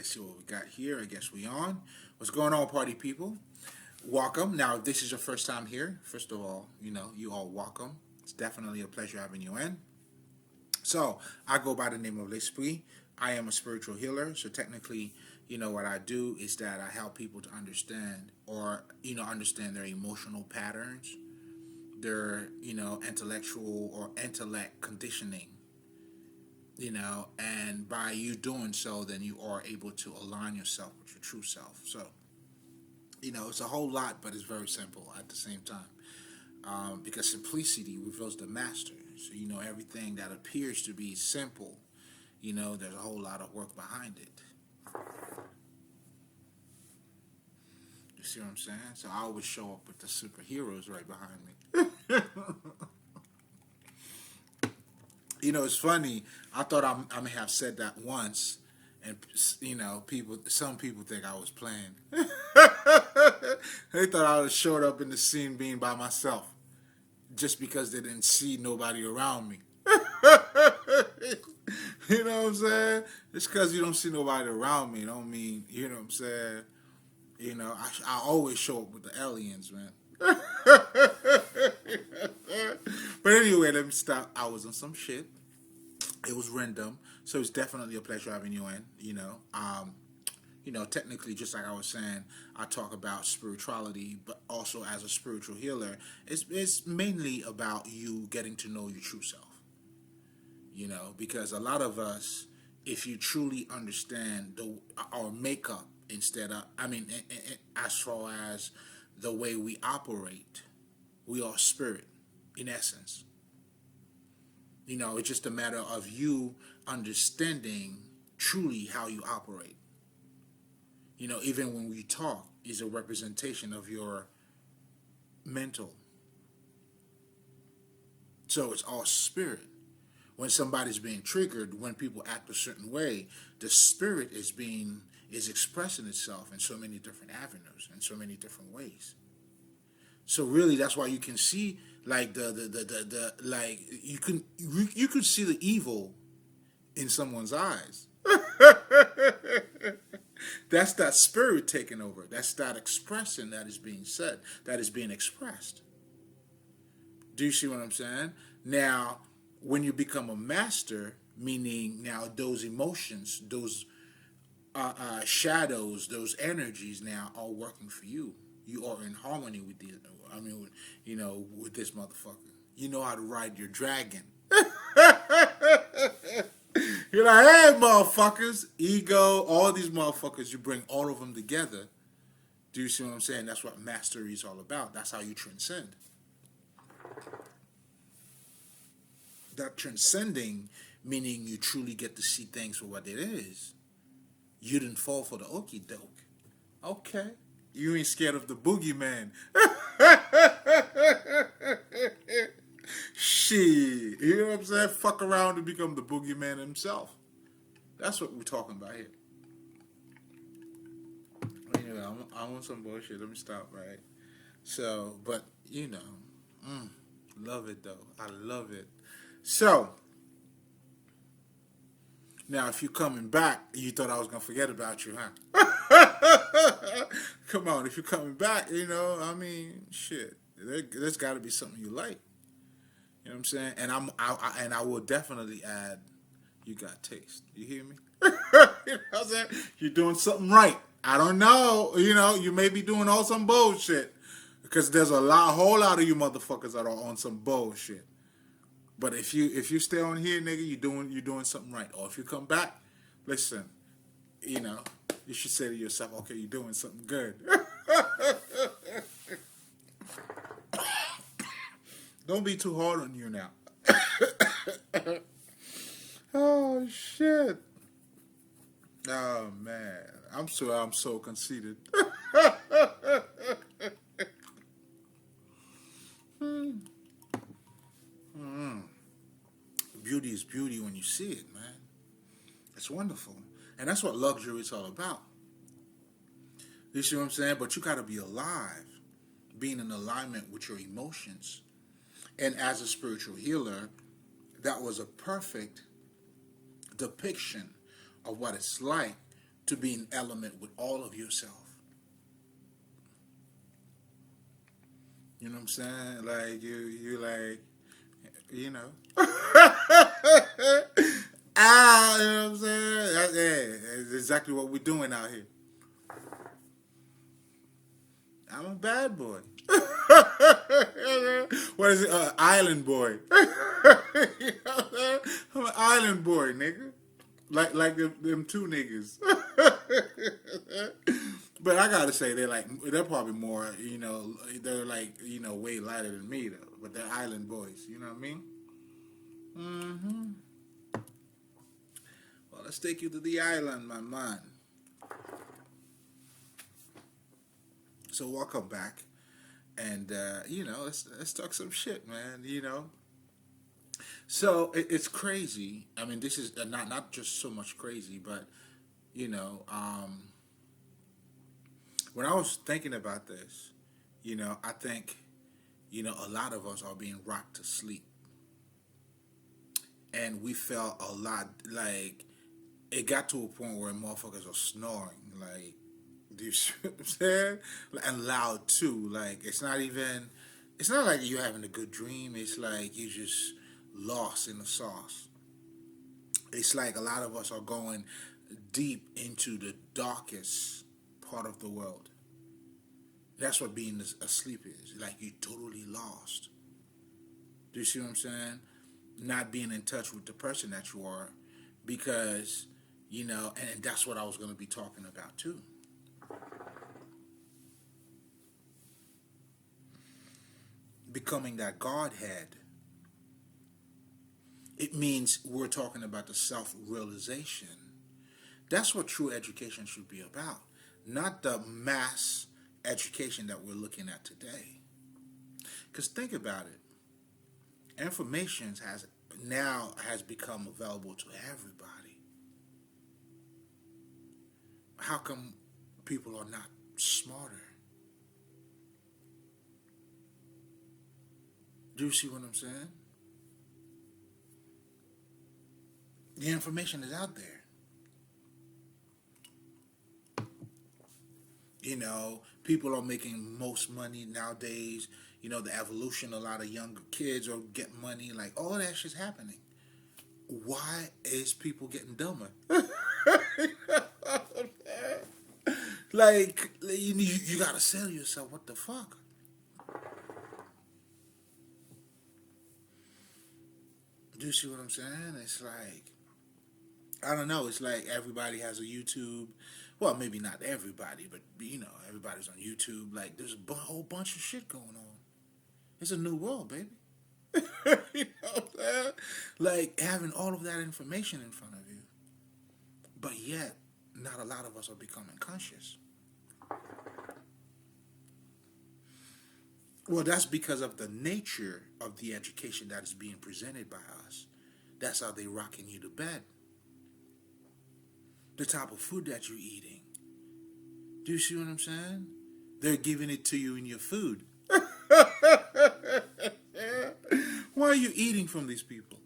Let's see what we got here. I guess we on. What's going on, party people? Welcome. Now, if this is your first time here, first of all, you all welcome. It's definitely a pleasure having you in. So, I go by the name of L'Esprit. I am a spiritual healer. So, technically, what I do is that I help people to understand or, understand their emotional patterns, their, intellectual or intellect conditioning. And by you doing so, then you are able to align yourself with your true self. So, it's a whole lot, but it's very simple at the same time. Because simplicity reveals the master. So, everything that appears to be simple, there's a whole lot of work behind it. You see what I'm saying? So I always show up with the superheroes right behind me. It's funny. I thought I may have said that once, and some people think I was playing. They thought I would have showed up in the scene being by myself, just because they didn't see nobody around me. You know what I'm saying? Just because you don't see nobody around me, don't mean, you know what I'm saying? I always show up with the aliens, man. But anyway, let me stop. I was on some shit. It was random, so it's definitely a pleasure having you in. Technically, just like I was saying, I talk about spirituality, but also as a spiritual healer, it's mainly about you getting to know your true self. Because a lot of us, if you truly understand our makeup, as far as the way we operate, we are spirit, in essence. It's just a matter of you understanding truly how you operate. Even when we talk, is a representation of your mental. So it's all spirit. When somebody's being triggered, when people act a certain way, the spirit is expressing itself in so many different avenues, in so many different ways. So really, that's why you can see like you could see the evil in someone's eyes. That's that spirit taking over. That's that expression that is being said, that is being expressed. Do you see what I'm saying? Now, when you become a master, meaning now those emotions, those shadows, those energies now are working for you. You are in harmony with with this motherfucker. You know how to ride your dragon. You're like, hey, motherfuckers, ego, all these motherfuckers, you bring all of them together. Do you see what I'm saying? That's what mastery is all about. That's how you transcend. That transcending, meaning you truly get to see things for what it is. You didn't fall for the okie doke. Okay. You ain't scared of the boogeyman. Shit. You know what I'm saying? Fuck around and become the boogeyman himself. That's what we're talking about here. Anyway, I'm on some bullshit. Let me stop, right? So, but, love it, though. I love it. So, now if you're coming back, you thought I was going to forget about you, huh? Come on, if you're coming back, shit. There's got to be something you like. You know what I'm saying? And I will definitely add, you got taste. You hear me? You know what I'm saying? You're doing something right. I don't know. You may be doing all some bullshit. Because there's a whole lot of you motherfuckers that are on some bullshit. But if you stay on here, nigga, you're doing something right. Or if you come back, listen, you should say to yourself, okay, you're doing something good. Don't be too hard on you now. Oh shit. Oh man. I'm so conceited. Beauty is beauty when you see it, man. It's wonderful. And that's what luxury is all about. You see what I'm saying? But you got to be alive, being in alignment with your emotions. And as a spiritual healer, that was a perfect depiction of what it's like to be in element with all of yourself. You know what I'm saying? Like you like, you know. Ah, you know what I'm saying? That's exactly what we're doing out here. I'm a bad boy. What is it? Island boy. You know what I'm saying? I'm an island boy, nigga. Like them two niggas. But I gotta say they're probably more, they're like, way lighter than me though. But they're island boys, you know what I mean? Mm-hmm. Well, let's take you to the island, my man. So welcome back, and let's talk some shit, man. So it's crazy. I mean, this is not just so much crazy, but you know, um, when I was thinking about this, I think a lot of us are being rocked to sleep, and we felt a lot like it got to a point where motherfuckers are snoring, like, do you see what I'm saying? And loud too. Like it's not like you're having a good dream. It's like you just lost in the sauce. It's like a lot of us are going deep into the darkest part of the world. That's what being asleep is. Like you totally lost. Do you see what I'm saying? Not being in touch with the person that you are, because and that's what I was going to be talking about too. Becoming that Godhead. It means we're talking about the self-realization. That's what true education should be about, not the mass education that we're looking at today. Because think about it, information has become available to everybody. How come people are not smarter? Do you see what I'm saying? The information is out there. People are making most money nowadays. The evolution, a lot of younger kids are getting money. Like, all that shit's happening. Why is people getting dumber? Like, you gotta sell yourself. What the fuck? Do you see what I'm saying? It's like, I don't know. It's like everybody has a YouTube. Well, maybe not everybody, but everybody's on YouTube. Like, there's a whole bunch of shit going on. It's a new world, baby. You know what I'm saying? Like having all of that information in front of you, but yet not a lot of us are becoming conscious. Well, that's because of the nature of the education that is being presented by us. That's how they rocking you to bed. The type of food that you're eating. Do you see what I'm saying? They're giving it to you in your food. Why are you eating from these people?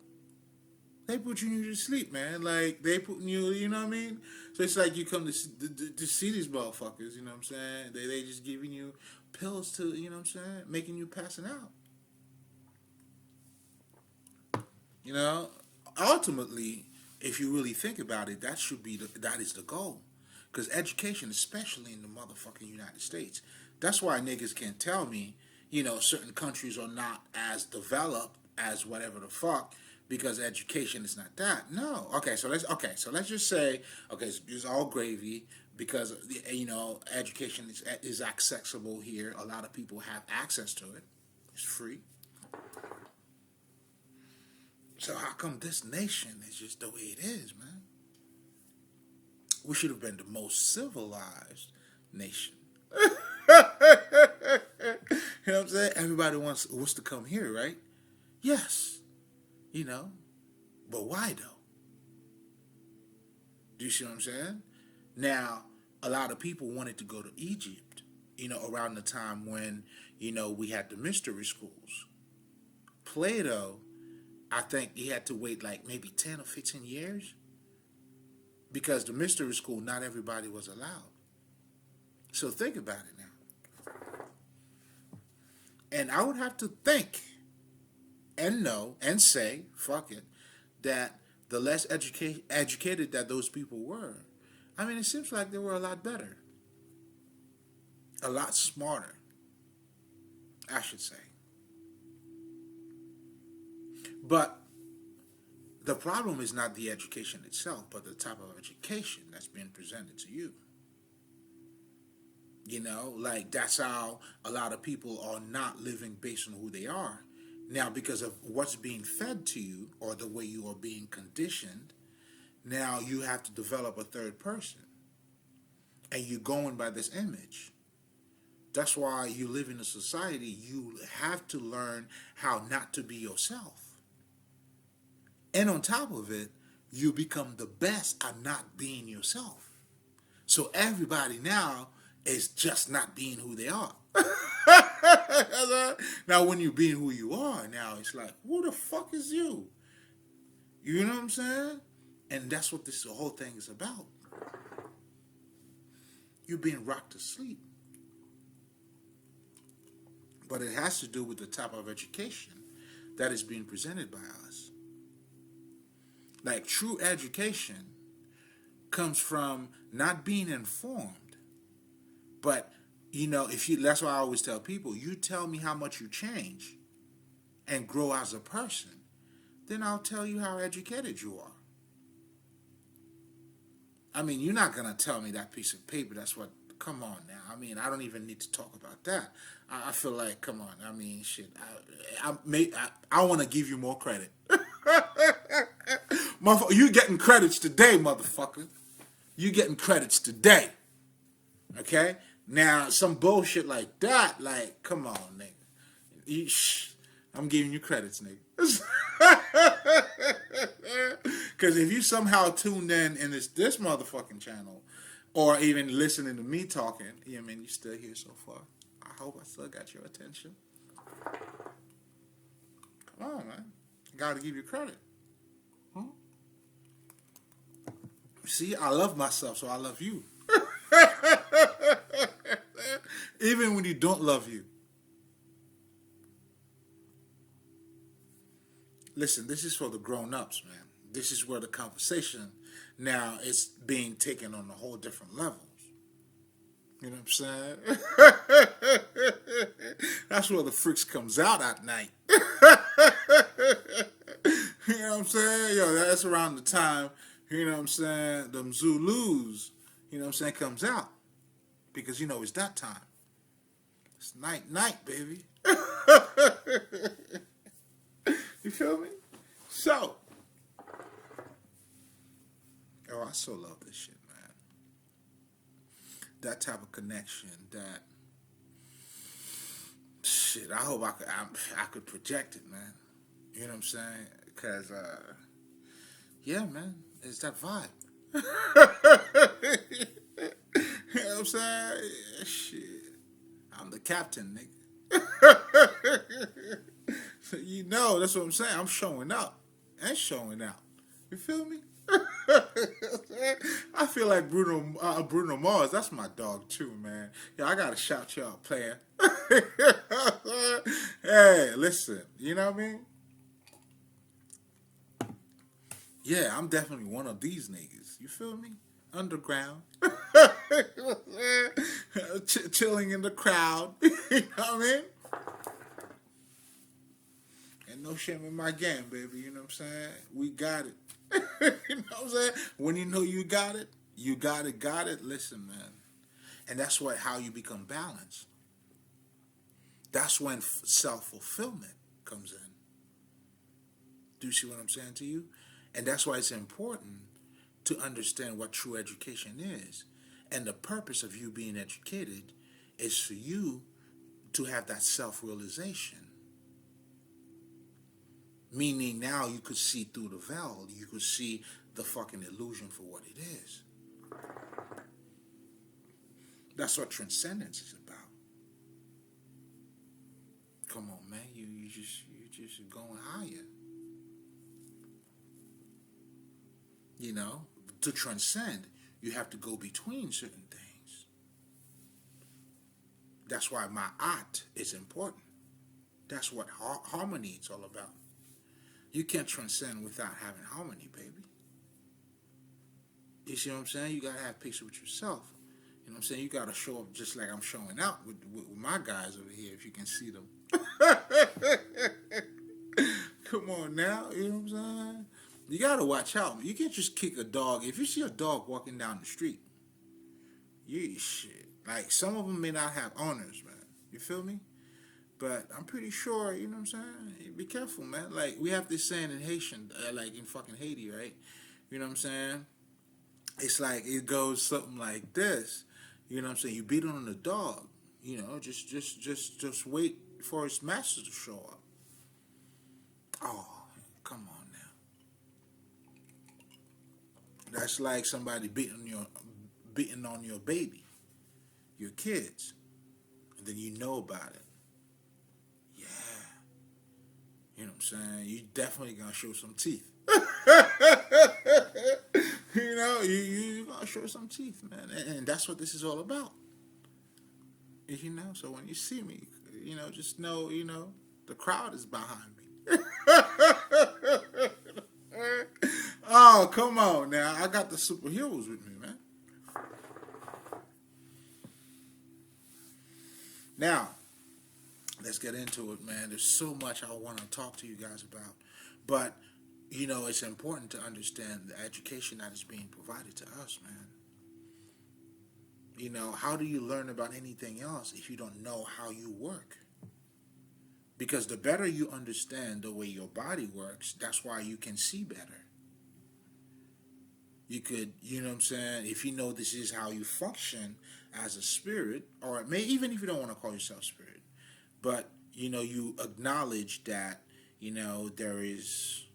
They put you to sleep, man. Like, they putting you, you know what I mean? So it's like you come to see these motherfuckers, you know what I'm saying? They just giving you pills to, you know what I'm saying? Making you passing out. Ultimately, if you really think about it, that is the goal. Because education, especially in the motherfucking United States, that's why niggas can't tell me, certain countries are not as developed as whatever the fuck, because education is not that. No. So let's just say, okay, it's all gravy because education is accessible here. A lot of people have access to it. It's free. So how come this nation is just the way it is, man? We should have been the most civilized nation. You know what I'm saying? Everybody wants to come here, right? Yes. But why though? Do you see what I'm saying? Now, a lot of people wanted to go to Egypt, around the time when, we had the mystery schools. Plato, I think he had to wait like maybe 10 or 15 years Because the mystery school, not everybody was allowed. So think about it now. And I would have to think and know and say, fuck it, that the less educated that those people were, I mean, it seems like they were a lot better, a lot smarter, I should say. But the problem is not the education itself, but the type of education that's being presented to you. You know, like that's how a lot of people are not living based on who they are. Now, because of what's being fed to you or the way you are being conditioned, now you have to develop a third person. And you're going by this image. That's why you live in a society, you have to learn how not to be yourself. And on top of it, you become the best at not being yourself. So everybody now is just not being who they are. Now, when you're being who you are, now it's like, who the fuck is you? You know what I'm saying? And that's what this whole thing is about. You're being rocked to sleep. But it has to do with the type of education that is being presented by us. Like true education comes from not being informed, but that's why I always tell people, you tell me how much you change and grow as a person, then I'll tell you how educated you are. I mean, you're not going to tell me that piece of paper. Come on now. I mean, I don't even need to talk about that. I feel like, come on. I mean, shit. I want to give you more credit. You getting credits today, motherfucker. You getting credits today. Okay? Now, some bullshit like that, like, come on, nigga. I'm giving you credits, nigga. Because if you somehow tuned in this motherfucking channel, or even listening to me talking, you mean you're still here so far. I hope I still got your attention. Come on, man. Gotta give you credit. See, I love myself, so I love you. Even when you don't love you. Listen, this is for the grown-ups, man. This is where the conversation now is being taken on a whole different levels. You know what I'm saying? That's where the freaks comes out at night. You know what I'm saying? Yo, that's around the time, you know what I'm saying, them Zulus, you know what I'm saying, comes out. Because, it's that time. It's night, baby. You feel me? So, I so love this shit, man. That type of connection, that shit, I hope I could project it, man. You know what I'm saying? Because, yeah, man, it's that vibe. You know what I'm saying? Shit, I'm the captain, nigga. So, that's what I'm saying. I'm showing up and showing out. You feel me? I feel like Bruno Mars. That's my dog too, man. Yeah, I gotta shout you out, player. Hey, listen. You know what I mean? Yeah, I'm definitely one of these niggas. You feel me? Underground. Chilling in the crowd. You know what I mean? And no shame in my game, baby. You know what I'm saying? We got it. You know what I'm saying? When you know you got it, got it. Listen, man. And that's how you become balanced. That's when self-fulfillment comes in. Do you see what I'm saying to you? And that's why it's important to understand what true education is. And the purpose of you being educated is for you to have that self-realization. Meaning now you could see through the veil. You could see the fucking illusion for what it is. That's what transcendence is about. Come on, man. You just going higher. to transcend, you have to go between certain things. That's why ma'at is important. That's what harmony is all about. You can't transcend without having harmony, baby. You see what I'm saying? You gotta have peace with yourself. You know what I'm saying? You gotta show up just like I'm showing out with my guys over here, if you can see them. Come on now, you know what I'm saying? You gotta watch out. You can't just kick a dog. If you see a dog walking down the street, you shit. Like, some of them may not have owners, man. You feel me? But I'm pretty sure, you know what I'm saying? Be careful, man. Like, we have this saying in Haitian, like in fucking Haiti, right? You know what I'm saying? It's like, it goes something like this. You know what I'm saying? You beat on the dog. You know, just wait for his master to show up. Oh, come on now. That's like somebody beating on your baby, your kids, and then you know about it. Yeah, you know what I'm saying? You definitely gonna show some teeth. You know, you gonna show some teeth, man, and that's what this is all about. You know, so when you see me, you know, just know, you know, the crowd is behind me. Oh, come on now. I got the superheroes with me, man. Now, let's get into it, man. There's so much I want to talk to you guys about. But, you know, it's important to understand the education that is being provided to us, man. You know, how do you learn about anything else if you don't know how you work? Because the better you understand the way your body works, that's why you can see better. You could, you know what I'm saying, if you know this is how you function as a spirit, or even if you don't want to call yourself spirit, but, you know, you acknowledge that, you know, there is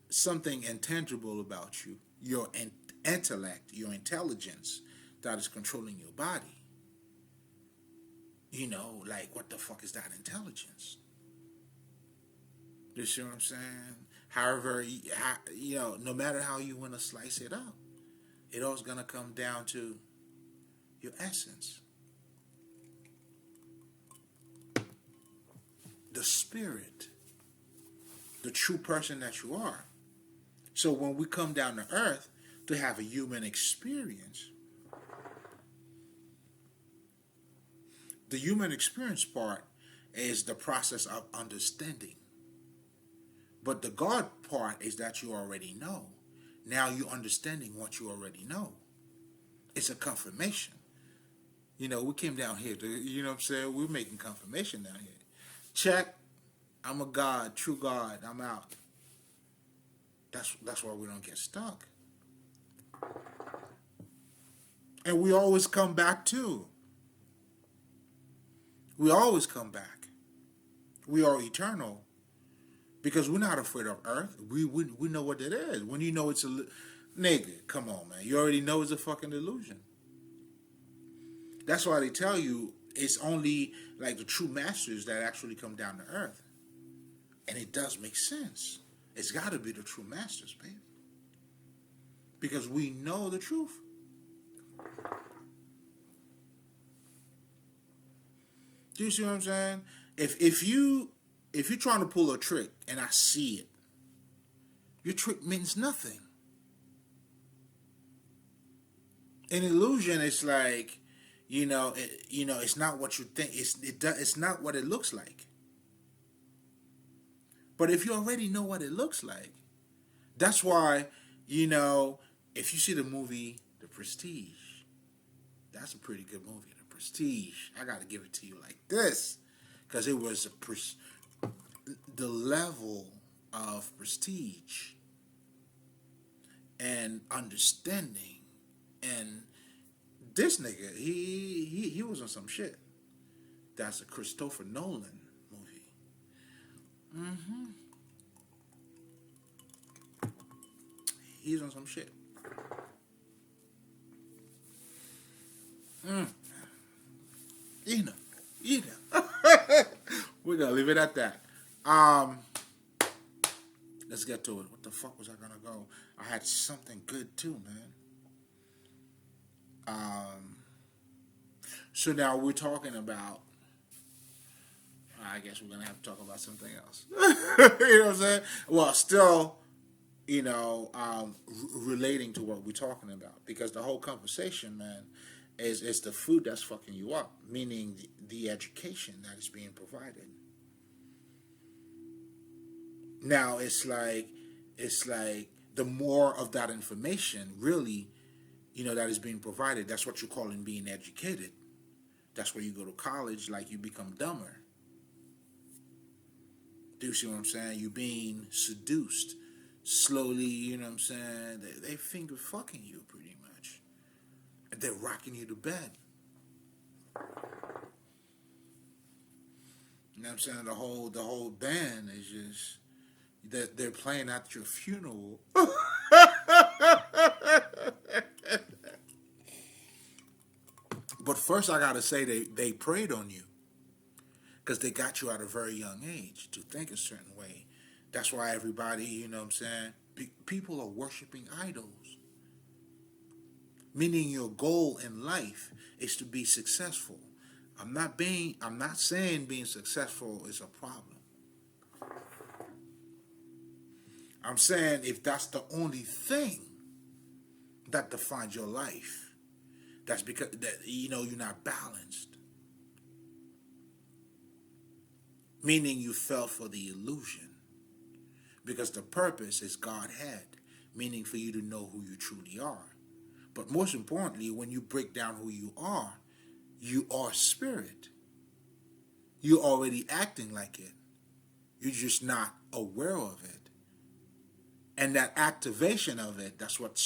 something intangible about you, your intellect, your intelligence that is controlling your body. You know, like, what the fuck is that intelligence? You see what I'm saying? However, you know, no matter how you want to slice it up, it all's going to come down to your essence. The spirit. The true person that you are. So when we come down to earth to have a human experience, the human experience part is the process of understanding. But the God part is that you already know. Now you're understanding what you already know. It's a confirmation. You know, we came down here to, you know what I'm saying? We're making confirmation down here. Check. I'm a God, true God. I'm out. That's why we don't get stuck. And we always come back too. We always come back. We are eternal. Because we're not afraid of earth. We know what that is. When you know it's a... Nigga, come on, man. You already know it's a fucking illusion. That's why they tell you it's only like the true masters that actually come down to earth. And it does make sense. It's got to be the true masters, baby. Because we know the truth. Do you see what I'm saying? If you're trying to pull a trick and I see it, your trick means nothing. An illusion is like, it's not what you think. It's not what it looks like. But if you already know what it looks like, that's why, if you see the movie The Prestige, that's a pretty good movie. The Prestige, I got to give it to you like this, because it was the level of prestige and understanding, and this nigga, he was on some shit. That's a Christopher Nolan movie. He's on some shit. We're gonna leave it at that. Let's get to it. What the fuck was I gonna go? I had something good too, man. So now we're talking about, I guess we're going to have to talk about something else. You know what I'm saying? Well, still, relating to what we're talking about. Because the whole conversation, man, is the food that's fucking you up. Meaning the education that is being provided. Now, it's like the more of that information, really, that is being provided, that's what you're calling being educated. That's where you go to college, like you become dumber. Do you see what I'm saying? You're being seduced slowly, you know what I'm saying? They finger fucking you pretty much. They're rocking you to bed. You know what I'm saying? The whole band is just they're playing at your funeral. But first I gotta say they preyed on you. Because they got you at a very young age to think a certain way. That's why everybody, you know what I'm saying? People are worshiping idols. Meaning your goal in life is to be successful. I'm not saying being successful is a problem. I'm saying if that's the only thing that defines your life, that's because you're not balanced. Meaning you fell for the illusion. Because the purpose is Godhead, meaning for you to know who you truly are. But most importantly, when you break down who you are spirit. You're already acting like it. You're just not aware of it. And that activation of it, that's what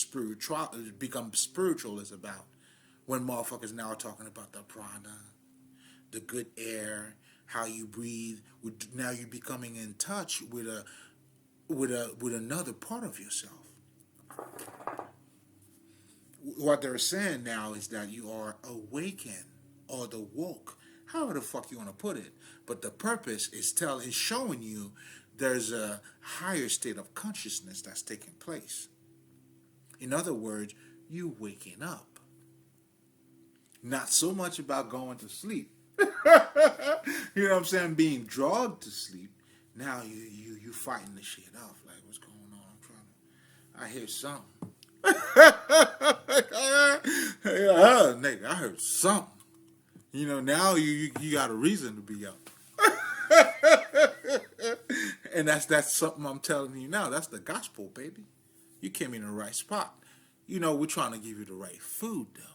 becomes spiritual is about. When motherfuckers now are talking about the prana, the good air, how you breathe. Now you're becoming in touch with another part of yourself. What they're saying now is that you are awakened or the woke, however the fuck you want to put it. But the purpose is showing you there's a higher state of consciousness that's taking place. In other words, you waking up. Not so much about going to sleep. You know what I'm saying? Being drugged to sleep. Now you fighting the shit off. Like, what's going on? I hear something. Nigga, I heard something. Now you got a reason to be up. And that's something I'm telling you now. That's the gospel, baby. You came in the right spot. We're trying to give you the right food, though.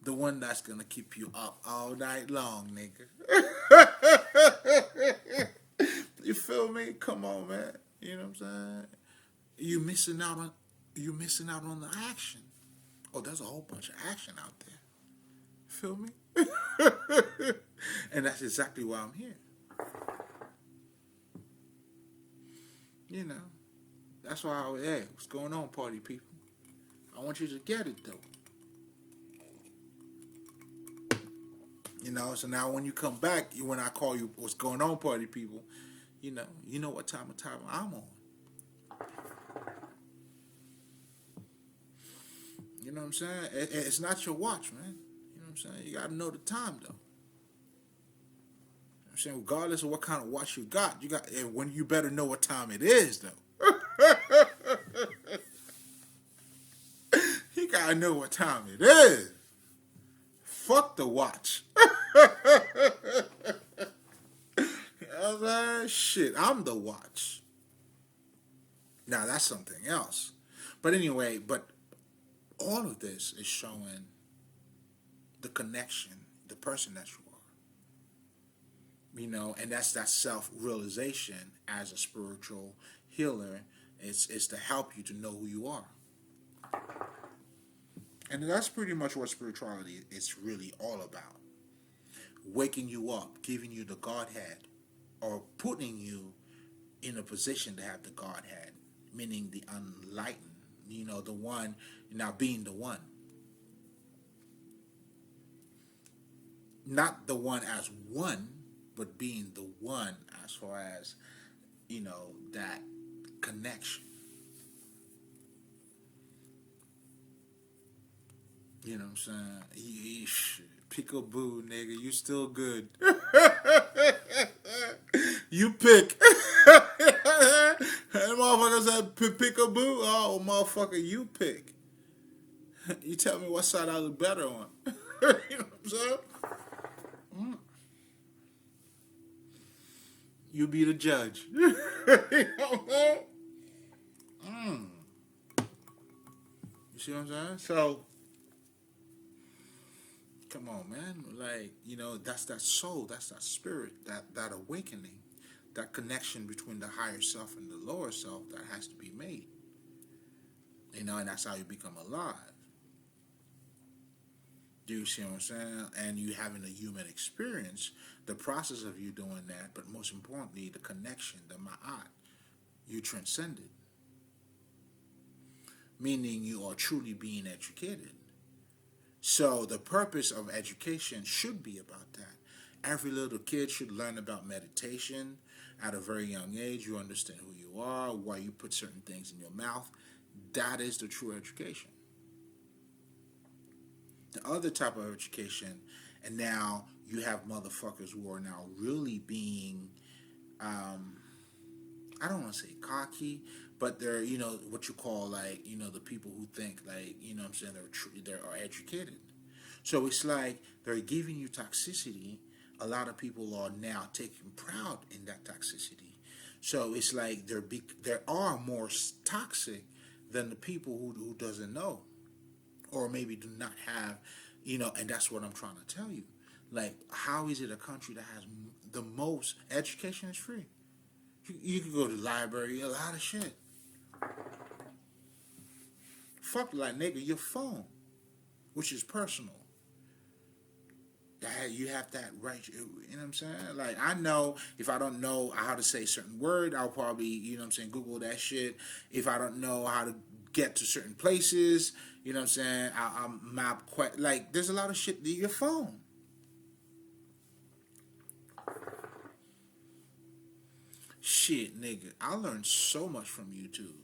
The one that's going to keep you up all night long, nigga. You feel me? Come on, man. You know what I'm saying? You're missing out on the action. Oh, there's a whole bunch of action out there. Feel me? And that's exactly why I'm here. That's why what's going on, party people? I want you to get it, though. So now when you come back, when I call you what's going on, party people, you know what time I'm on. You know what I'm saying? It's not your watch, man. You know what I'm saying? You got to know the time, though. I'm saying, regardless of what kind of watch you got, when you better know what time it is, though. You got to know what time it is. Fuck the watch. Shit, I'm the watch. Now, that's something else. But anyway, all of this is showing the connection, the person that you are. And that's that self-realization as a spiritual healer. It's to help you to know who you are. And that's pretty much what spirituality is really all about. Waking you up, giving you the Godhead, or putting you in a position to have the Godhead, meaning the enlightened, the one, now being the one. Not the one as one, but being the one as far as, that connection. You know what I'm saying? Peekaboo, nigga, you still good. You pick. That motherfucker said peekaboo. Oh, motherfucker, you pick. You tell me what side I look better on. You know what I'm saying? You be the judge. You know what I'm saying? You see what I'm saying? So, come on, man. Like, that's that soul, that's that spirit, that awakening, that connection between the higher self and the lower self that has to be made. And that's how you become alive. Do you see what I'm saying? And you having a human experience, the process of you doing that, but most importantly, the connection, the ma'at, you transcended. Meaning you are truly being educated. So the purpose of education should be about that. Every little kid should learn about meditation at a very young age. You understand who you are, why you put certain things in your mouth. That is the true education. The other type of education, and now you have motherfuckers who are now really being, I don't want to say cocky, but they're, what you call like, the people who think like, what I'm saying, they are educated. So it's like they're giving you toxicity. A lot of people are now taking proud in that toxicity. So it's like they are more toxic than the people who doesn't know, or maybe do not have, and that's what I'm trying to tell you. Like, how is it a country that has the most education is free? You can go to the library, a lot of shit. Fuck, like, nigga, your phone, which is personal. You have that right, you know what I'm saying? Like, I know if I don't know how to say a certain word, I'll probably, Google that shit. If I don't know how to get to certain places, you know what I'm saying, I'll map, like, there's a lot of shit to your phone. Shit, nigga, I learned so much from YouTube.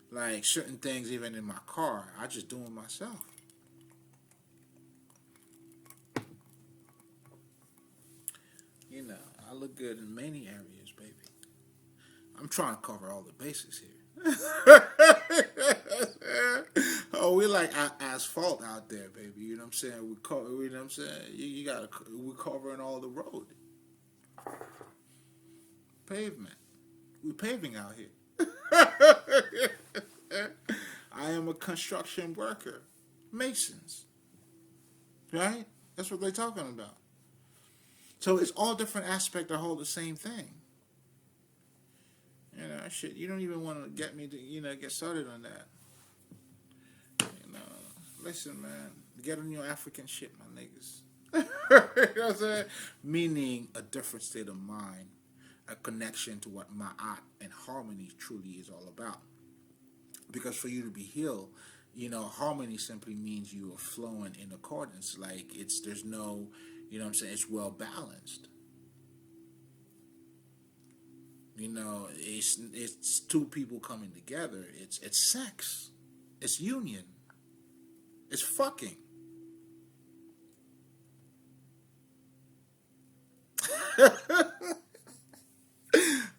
Like, certain things, even in my car, I just do it myself. I look good in many areas, baby. I'm trying to cover all the bases here. Oh, we like asphalt out there, baby. You know what I'm saying? You know what I'm saying? We're covering all the road. Pavement. We're paving out here. I am a construction worker. Masons. Right? That's what they're talking about. So it's all different aspects that hold the same thing. Shit, you don't even want to get me to, get started on that. Listen, man, get on your African shit, my niggas. You know what I'm saying? Meaning a different state of mind, a connection to what ma'at and harmony truly is all about. Because for you to be healed, harmony simply means you are flowing in accordance. Like, there's no, what I'm saying, it's well balanced. It's two people coming together. It's sex. It's union. It's fucking.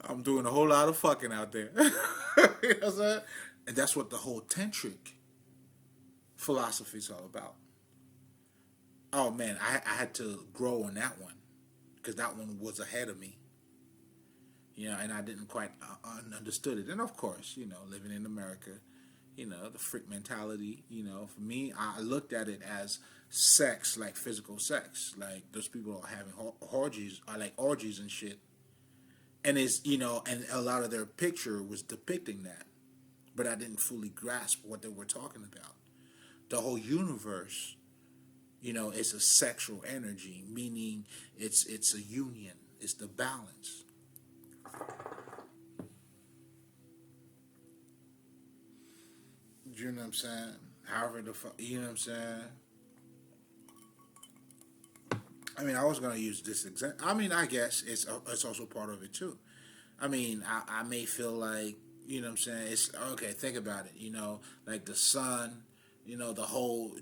I'm doing a whole lot of fucking out there. You know what I'm saying? And that's what the whole tantric philosophy is all about. Oh man, I had to grow on that one because that one was ahead of me. And I didn't quite understood it. And of course, living in America, the freak mentality, for me, I looked at it as sex, like physical sex. Like, those people are having orgies, like orgies and shit. And and a lot of their picture was depicting that. But I didn't fully grasp what they were talking about. The whole universe, is a sexual energy, meaning it's a union, it's the balance. You know what I'm saying? However you know what I'm saying? I mean, I was gonna use this example. I mean, I guess it's also part of it too. I mean, I may feel like, what I'm saying, it's okay. Think about it. Like the sun, the whole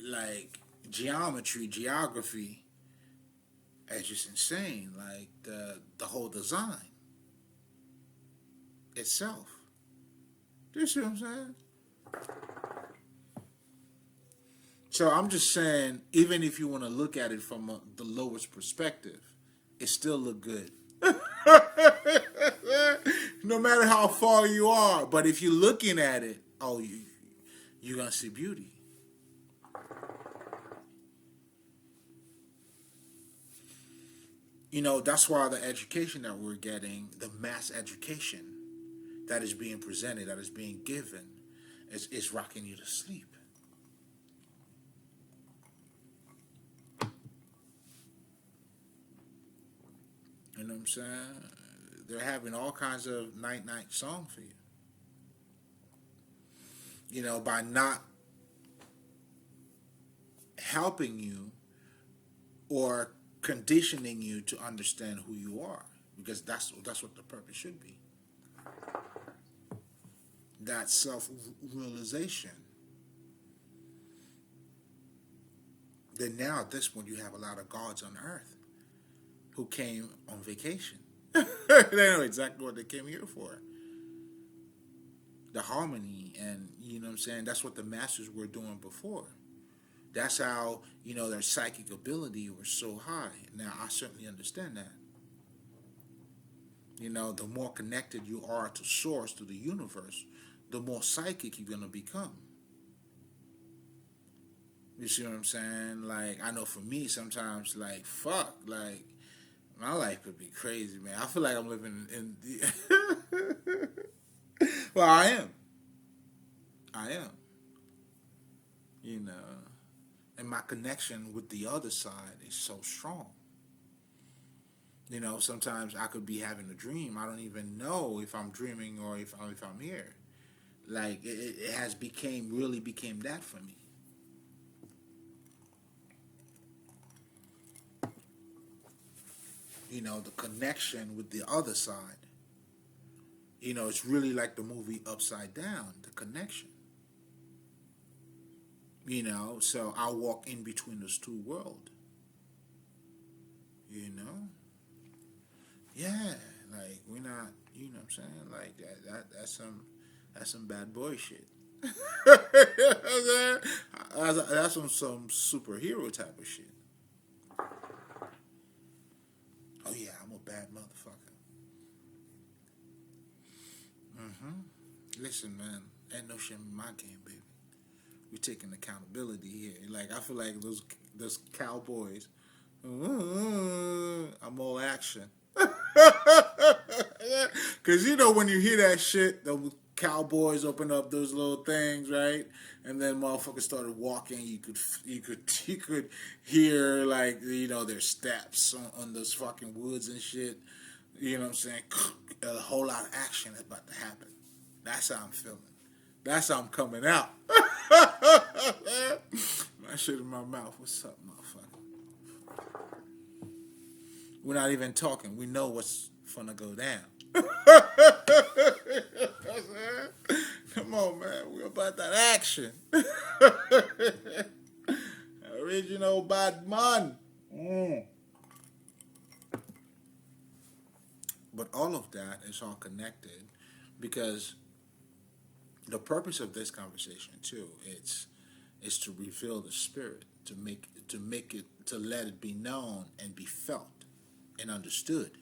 like geography is just insane. Like the whole design itself. Do you see what I'm saying? So I'm just saying, even if you want to look at it from the lowest perspective, it still look good. No matter how far you are, but if you're looking at it, you're gonna see beauty. That's why the education that we're getting, the mass education that is being presented, that is being given, is rocking you to sleep. You know what I'm saying? They're having all kinds of night night song for you. By not helping you or conditioning you to understand who you are, because that's what the purpose should be. That self realization. Then now at this point you have a lot of gods on earth who came on vacation. They know exactly what they came here for. The harmony, and you know what I'm saying, that's what the masters were doing before. That's how, their psychic ability was so high. Now I certainly understand that. The more connected you are to source, to the universe, the more psychic you're gonna become. You see what I'm saying? Like, I know for me sometimes, like, fuck, like, my life could be crazy, man. I feel like I'm living in the well, I am. I am. You know. And my connection with the other side is so strong. Sometimes I could be having a dream. I don't even know if I'm dreaming or if I'm here. Like it has really became that for me. The connection with the other side. It's really like the movie Upside Down, the connection. So I walk in between those two worlds. You know? Yeah, like we're not, what I'm saying? Like that's some bad boy shit. That's some superhero type of shit. Oh yeah, I'm a bad motherfucker. Listen, man, ain't no shame in my game, baby. We taking accountability here. Like I feel like those cowboys. I'm all action. Cause when you hear that shit, the cowboys open up those little things, right? And then motherfuckers started walking. You could hear like their steps on those fucking woods and shit. You know what I'm saying? A whole lot of action is about to happen. That's how I'm feeling. That's how I'm coming out. My shit in my mouth. What's up, motherfucker? We're not even talking. We know what's gonna go down. Come on, man. We're about that action. Original bad man. But all of that is all connected because the purpose of this conversation too, it's to reveal the spirit, to let it be known and be felt and understood.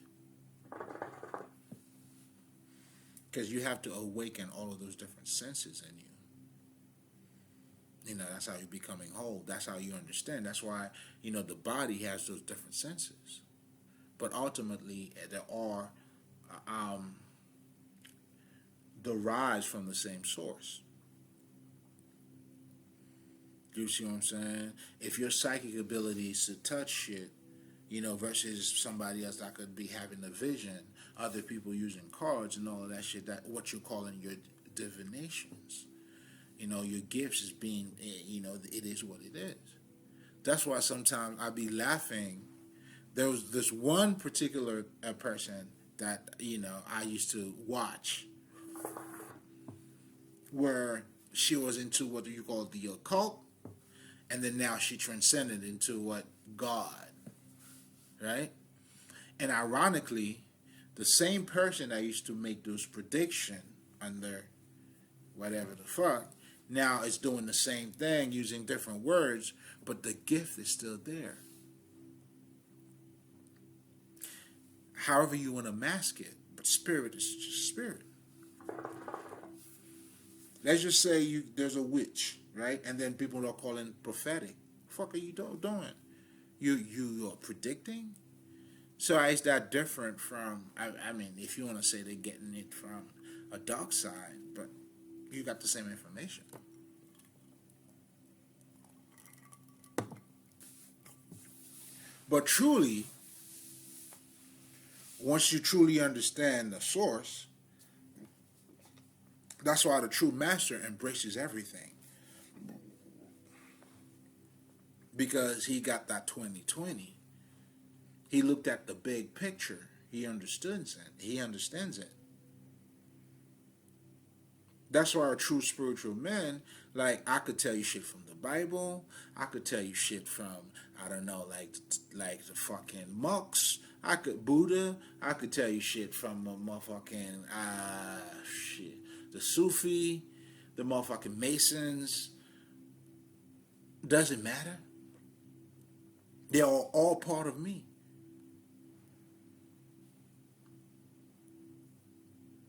Because you have to awaken all of those different senses in you. That's how you're becoming whole. That's how you understand. That's why, the body has those different senses. But ultimately, they are derived from the same source. Do you see what I'm saying? If your psychic ability is to touch shit, versus somebody else that could be having a vision, other people using cards and all of that shit, that what you're calling your divinations. Your gifts is being, it is what it is. That's why sometimes I be laughing. There was this one particular person that, I used to watch where she was into what you call the occult, and then now she transcended into what God, right? And ironically, the same person that used to make those prediction under whatever the fuck now is doing the same thing using different words, but the gift is still there. However you want to mask it, but spirit is just spirit. Let's just say there's a witch, right? And then people are calling prophetic. What the fuck are you doing? You are predicting? So is that different from, I mean, if you want to say they're getting it from a dark side, but you got the same information. But truly, once you truly understand the source, that's why the true master embraces everything. Because he got that 20/20. He looked at the big picture. He understands it. He understands it. That's why a true spiritual man, like, I could tell you shit from the Bible. I could tell you shit from, I don't know, like the fucking monks. Buddha. I could tell you shit from the motherfucking, the Sufi, the motherfucking Masons. Doesn't matter. They are all part of me.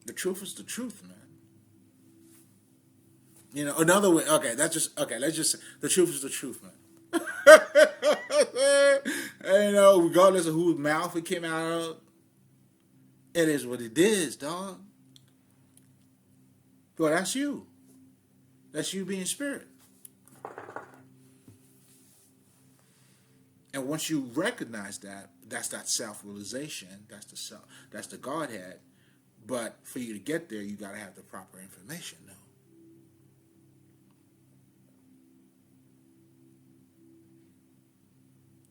The truth is the truth, man. You know, another way. Okay, let's just say the truth is the truth, man. And, you know, regardless of whose mouth it came out of, it is what it is, dog. Well, that's you. That's you being spirit. And once you recognize that, that's that self-realization. That's the self. That's the Godhead. But for you to get there, you got to have the proper information, though.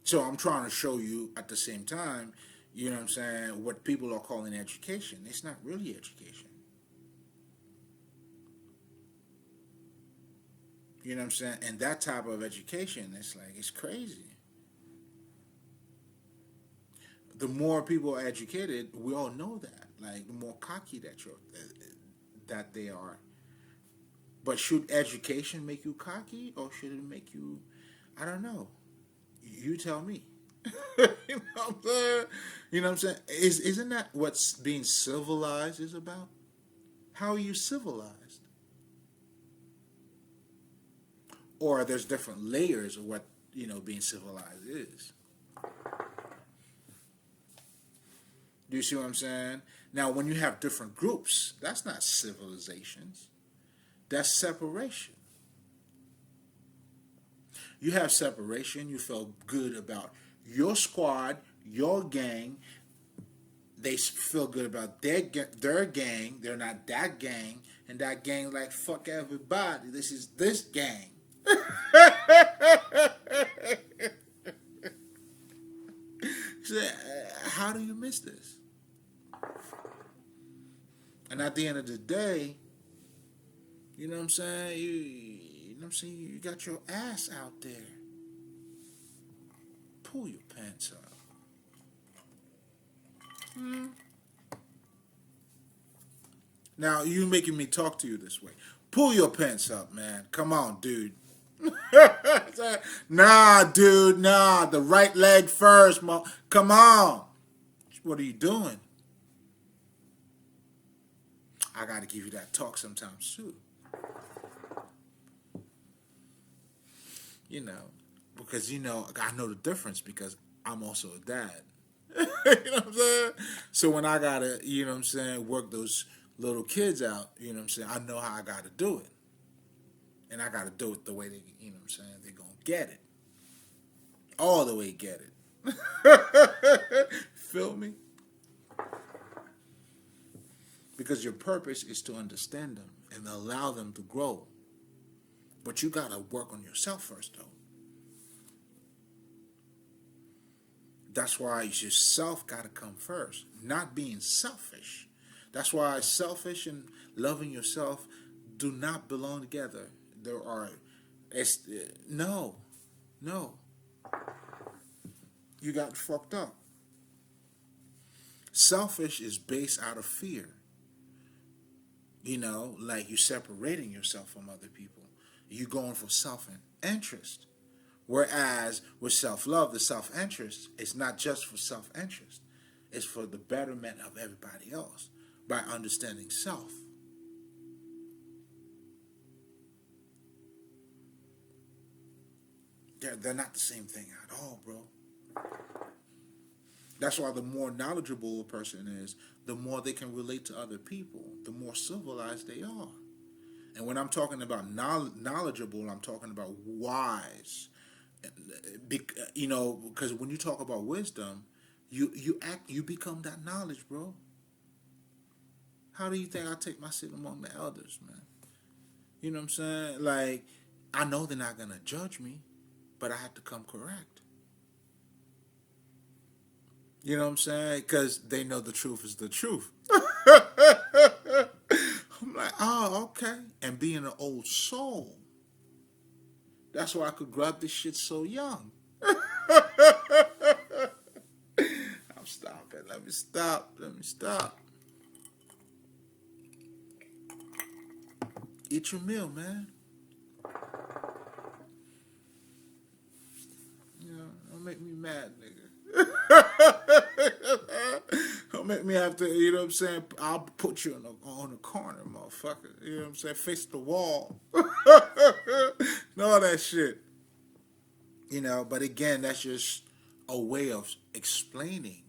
So I'm trying to show you at the same time, you know what I'm saying, what people are calling education. It's not really education. You know what I'm saying? And that type of education, it's crazy. The more people are educated, we all know that. Like, the more cocky that they are. But should education make you cocky, or should it make you, I don't know. You tell me. You know what I'm saying? You know what I'm saying? Isn't that what being civilized is about? How are you civilized? Or there's different layers of what, you know, being civilized is. Do you see what I'm saying? Now, when you have different groups, that's not civilizations. That's separation. You have separation. You feel good about your squad, your gang. They feel good about their gang. They're not that gang. And that gang like, fuck everybody. This is this gang. So, how do you miss this? And at the end of the day, you know what I'm saying? You got your ass out there. Pull your pants up. Now, you making me talk to you this way. Pull your pants up, man. Come on, dude. Nah, dude, nah. The right leg first, come on. What are you doing? I got to give you that talk sometimes, too. You know, because, you know, I know the difference because I'm also a dad. You know what I'm saying? So when I got to, you know what I'm saying, work those little kids out, you know what I'm saying, I know how I got to do it. And I got to do it the way they, you know what I'm saying, they're going to get it. All the way get it. Feel me? Because your purpose is to understand them and allow them to grow. But you got to work on yourself first, though. That's why yourself got to come first. Not being selfish. That's why selfish and loving yourself do not belong together. There are, it's, no, no. You got fucked up. Selfish is based out of fear. You know, like you separating yourself from other people. You going for self-interest. Whereas with self-love, the self-interest is not just for self-interest. It's for the betterment of everybody else by understanding self. They're not the same thing at all, bro. That's why the more knowledgeable a person is, the more they can relate to other people, the more civilized they are. And when I'm talking about knowledgeable, I'm talking about wise. You know, because when you talk about wisdom, you become that knowledge, bro. How do you think I take my seat among the elders, man? You know what I'm saying? Like, I know they're not gonna judge me, but I have to come correct. You know what I'm saying? Because they know the truth is the truth. I'm like, oh, okay. And being an old soul, that's why I could grab this shit so young. I'm stopping. Let me stop. Let me stop. Eat your meal, man. You know, don't make me mad, nigga. Don't make me have to, you know what I'm saying? I'll put you on the corner, motherfucker. You know what I'm saying? Face the wall. And all that shit. You know, but again, that's just a way of explaining,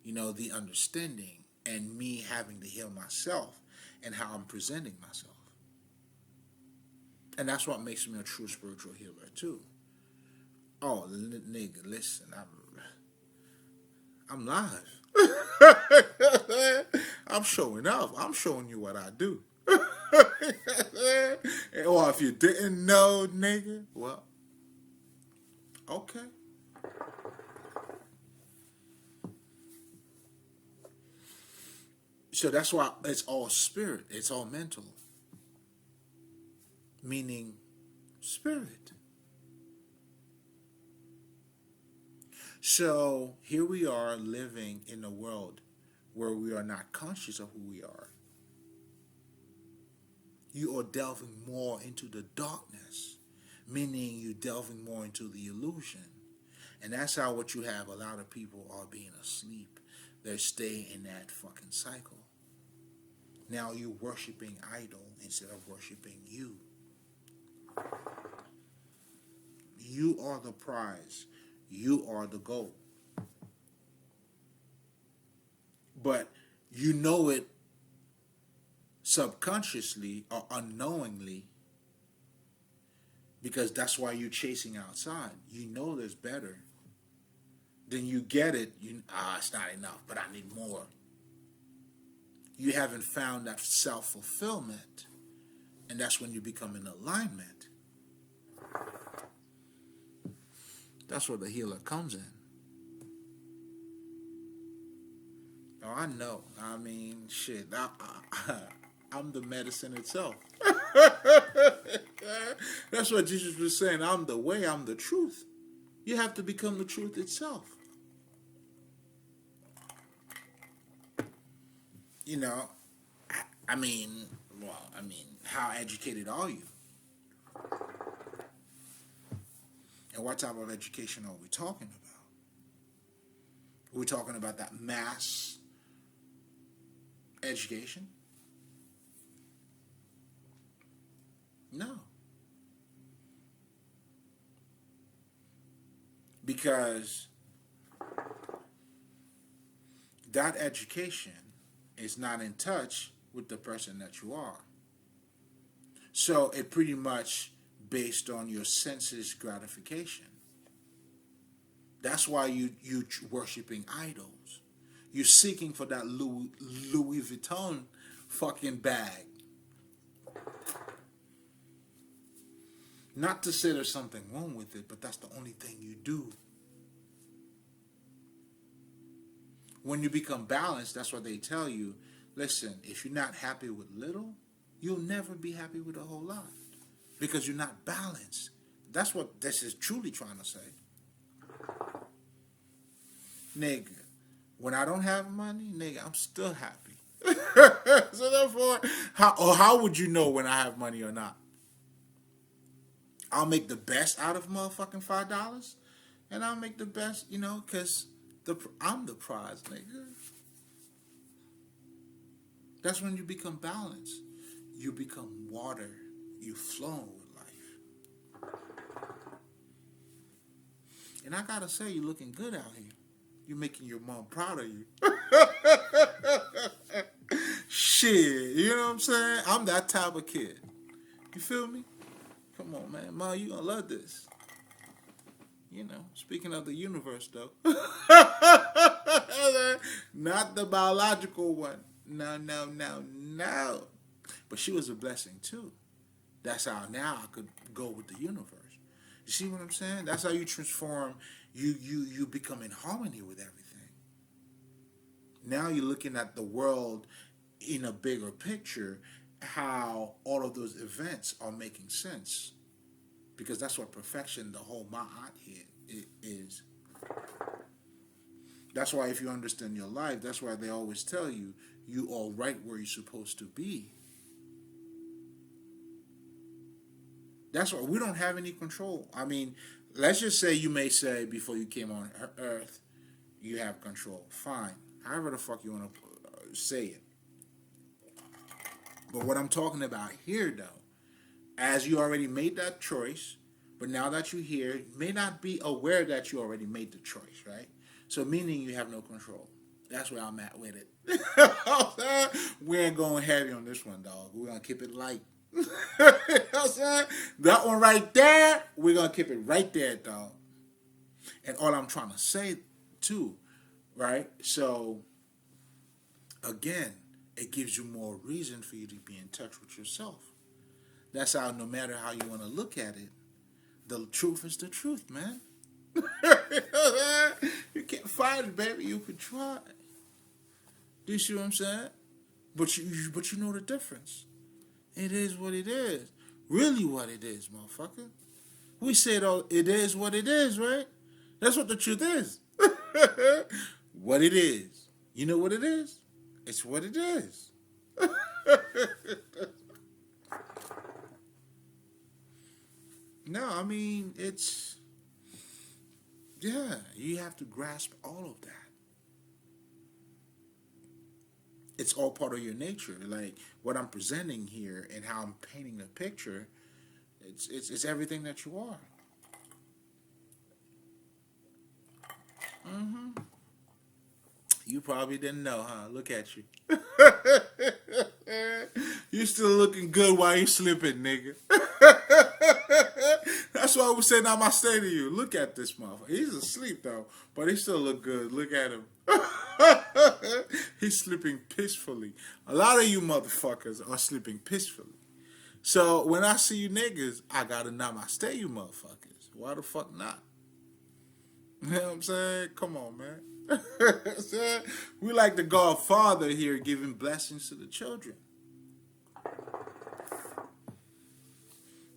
you know, the understanding and me having to heal myself and how I'm presenting myself. And that's what makes me a true spiritual healer, too. Oh, nigga, listen, I'm live. I'm showing up. I'm showing you what I do. Or if you didn't know, nigga, well, okay. So that's why it's all spirit. It's all mental. Meaning spirit. So here we are living in a world where we are not conscious of who we are. You are delving more into the darkness, meaning you delving more into the illusion. And that's how what you have, a lot of people are being asleep. They're staying in that fucking cycle. Now you're worshiping idol instead of worshiping you. You are the prize. You are the goal. But you know it subconsciously or unknowingly because that's why you're chasing outside. You know there's better. Then you get it. It's not enough, but I need more. You haven't found that self-fulfillment. And that's when you become in alignment. That's where the healer comes in. Oh, I know. I mean, shit. I'm the medicine itself. That's what Jesus was saying. I'm the way, I'm the truth. You have to become the truth itself. You know, I mean, how educated are you? And what type of education are we talking about? Are we talking about that mass education? No. Because that education is not in touch with the person that you are. So it pretty much based on your senses gratification. That's why you worshiping idols. You're seeking for that Louis Vuitton fucking bag. Not to say there's something wrong with it, but that's the only thing you do. When you become balanced, that's what they tell you. Listen, if you're not happy with little, you'll never be happy with a whole lot because you're not balanced. That's what this is truly trying to say. Nigga, when I don't have money, nigga, I'm still happy. So therefore, how would you know when I have money or not? I'll make the best out of motherfucking $5, and I'll make the best, because I'm the prize, nigga. That's when you become balanced. You become water. You flow with life. And I gotta say, you're looking good out here. You're making your mom proud of you. Shit, you know what I'm saying? I'm that type of kid. You feel me? Come on, man. Mom, you gonna love this. Speaking of the universe, though. Not the biological one. No. But she was a blessing, too. That's how now I could go with the universe. You see what I'm saying? That's how you transform. You become in harmony with everything. Now you're looking at the world in a bigger picture, how all of those events are making sense. Because that's what perfection, the whole ma'at here, is. That's why if you understand your life, that's why they always tell you, you are right where you're supposed to be. That's why we don't have any control. I mean, let's just say you may say before you came on Earth, you have control. Fine. However the fuck you want to say it. But what I'm talking about here, though, as you already made that choice, but now that you're here, you may not be aware that you already made the choice, right? So meaning you have no control. That's where I'm at with it. We ain't going heavy on this one, dog. We're going to keep it light. You know what I'm saying? That one right there, we're going to keep it right there, dog. And all I'm trying to say, too, right? So, again, it gives you more reason for you to be in touch with yourself. That's how, no matter how you want to look at it, the truth is the truth, man. You can't fight it, baby. You can try. Do you see what I'm saying? But you know the difference. It is what it is. Really what it is, motherfucker. We said it is what it is, right? That's what the truth is. What it is. You know what it is? It's what it is. No, I mean, you have to grasp all of that. It's all part of your nature. Like what I'm presenting here and how I'm painting the picture, it's everything that you are. Mm-hmm. You probably didn't know, huh? Look at you. You still looking good while you sleeping, nigga. That's why I was saying namaste to you. Look at this motherfucker. He's asleep though, but he still look good. Look at him. He's sleeping peacefully. A lot of you motherfuckers are sleeping peacefully. So when I see you niggas, I gotta namaste you motherfuckers. Why the fuck not? You know what I'm saying? Come on, man. We like the Godfather here giving blessings to the children.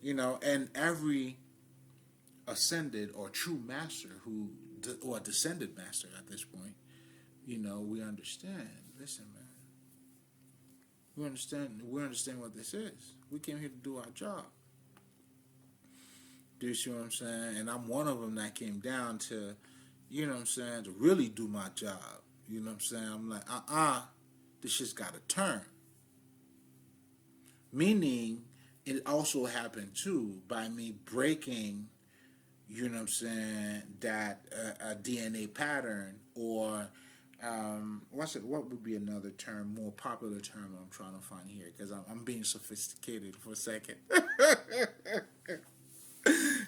And every ascended or true master or descended master at this point, we understand. Listen, man. We understand what this is. We came here to do our job. Do you see what I'm saying? And I'm one of them that came down to, to really do my job. You know what I'm saying? I'm like, this shit's got to turn. Meaning, it also happened, too, by me breaking, that DNA pattern or, what would be another term, more popular term I'm trying to find here, because I'm being sophisticated for a second.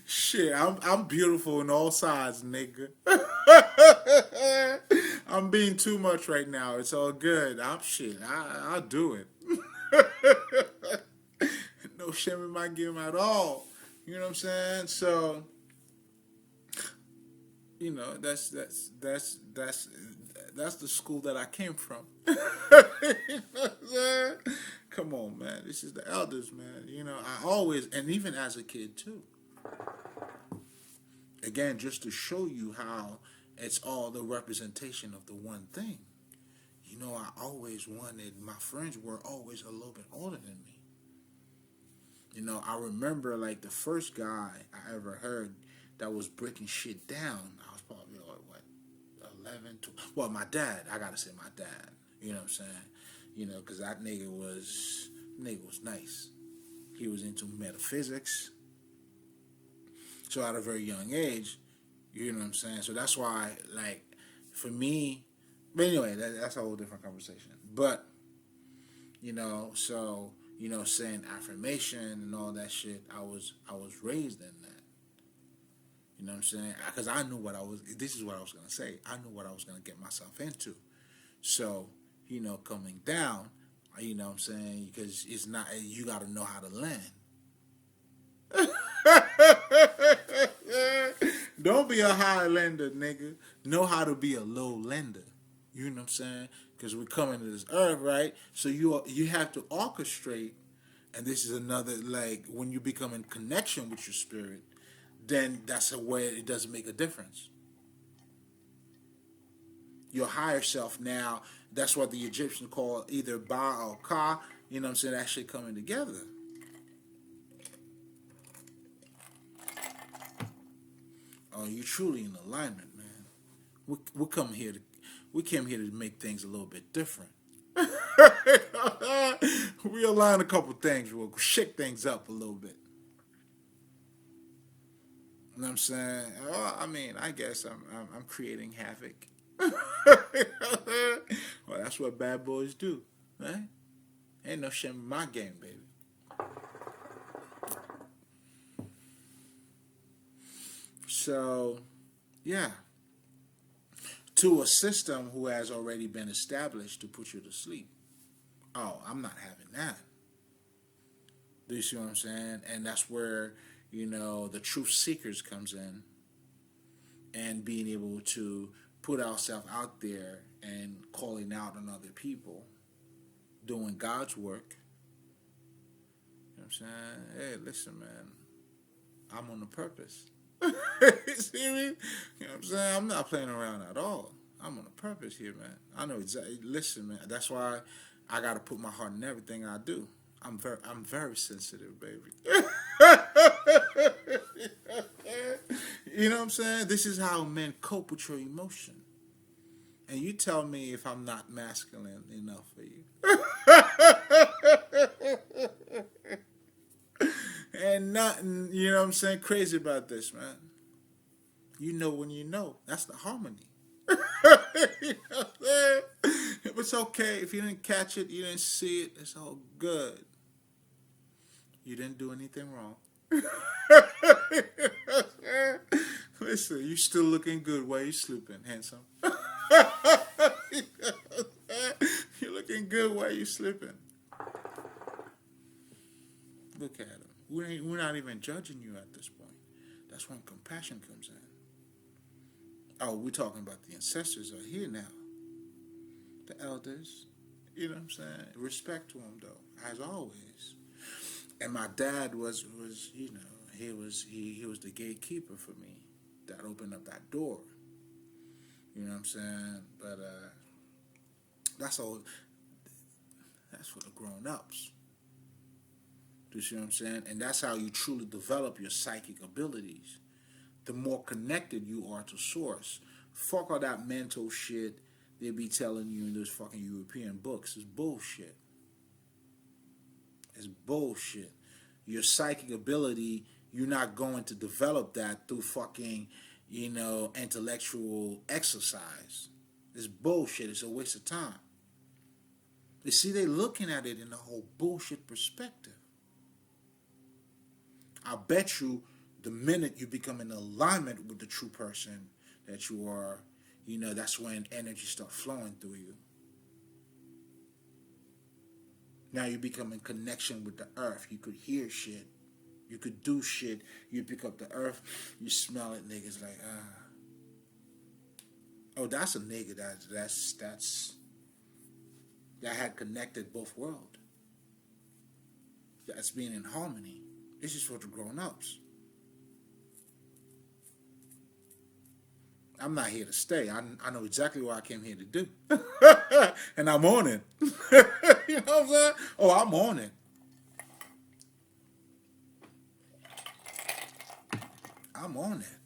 Shit, I'm beautiful in all sides, nigga. I'm being too much right now. It's all good. I'll do it. No shame in my game at all. You know what I'm saying? So, that's the school that I came from. You know what I'm saying? Come on, man. This is the elders, man. You know, I always, and even as a kid too. Again, just to show you how it's all the representation of the one thing. You know, I always wanted, my friends were always a little bit older than me. You know, I remember like the first guy I ever heard that was breaking shit down. I was probably like, what, 11, 12. Well, my dad, I gotta say my dad. You know what I'm saying? You know, because that nigga was nice. He was into metaphysics. So at a very young age, you know what I'm saying? So that's why, like, for me, but anyway, that's a whole different conversation. But, you know, so, you know, saying affirmation and all that shit, I was raised in that. You know what I'm saying? Because I knew this is what I was going to say. I knew what I was going to get myself into. So, you know, coming down, you know what I'm saying? Because it's not, you got to know how to land. Don't be a high lender, nigga. Know how to be a low lender. You know what I'm saying? Because we're coming to this earth, right? So you have to orchestrate, and this is another, like, when you become in connection with your spirit, then that's a way it doesn't make a difference. Your higher self now, that's what the Egyptians call either Ba or Ka, you know what I'm saying, actually coming together. Oh, you truly in alignment, man. We came here to make things a little bit different. We align a couple things, we'll shake things up a little bit. You know what I'm saying? Well, I mean, I guess I'm creating havoc. Well, that's what bad boys do, right? Ain't no shame in my game, baby. So, yeah, to a system who has already been established to put you to sleep. Oh, I'm not having that. Do you see what I'm saying? And that's where, you know, the truth seekers comes in, and being able to put ourselves out there and calling out on other people, doing God's work. You know what I'm saying? Hey, listen, man, I'm on a purpose. You see me? You know what I'm saying? I'm not playing around at all. I'm on a purpose here, man. I know exactly. Listen, man. That's why I got to put my heart in everything I do. I'm very sensitive, baby. You know what I'm saying? This is how men cope with your emotion. And you tell me if I'm not masculine enough for you. And nothing, you know what I'm saying, crazy about this, man. You know when you know. That's the harmony. You know what I'm saying? It's okay. If you didn't catch it, you didn't see it, it's all good. You didn't do anything wrong. Listen, you still looking good while you sleeping, handsome. You're looking good while you sleeping. Look at him. We're not even judging you at this point. That's when compassion comes in. Oh, we're talking about the ancestors are here now. The elders. You know what I'm saying? Respect to them though, as always. And my dad was you know, he was the gatekeeper for me. That opened up that door. You know what I'm saying? But that's all. That's for the grown ups. Do you see what I'm saying? And that's how you truly develop your psychic abilities. The more connected you are to source. Fuck all that mental shit they be telling you in those fucking European books. It's bullshit. It's bullshit. Your psychic ability, you're not going to develop that through fucking, you know, intellectual exercise. It's bullshit. It's a waste of time. You see, they're looking at it in a whole bullshit perspective. I bet you the minute you become in alignment with the true person that you are, you know, that's when energy starts flowing through you. Now you become in connection with the earth. You could hear shit. You could do shit. You pick up the earth. You smell it, niggas like, ah. Oh, that's a nigga that had connected both worlds. that's being in harmony. This is for the grown-ups. I'm not here to stay. I know exactly what I came here to do. And I'm on it. You know what I'm saying? Oh, I'm on it. I'm on it.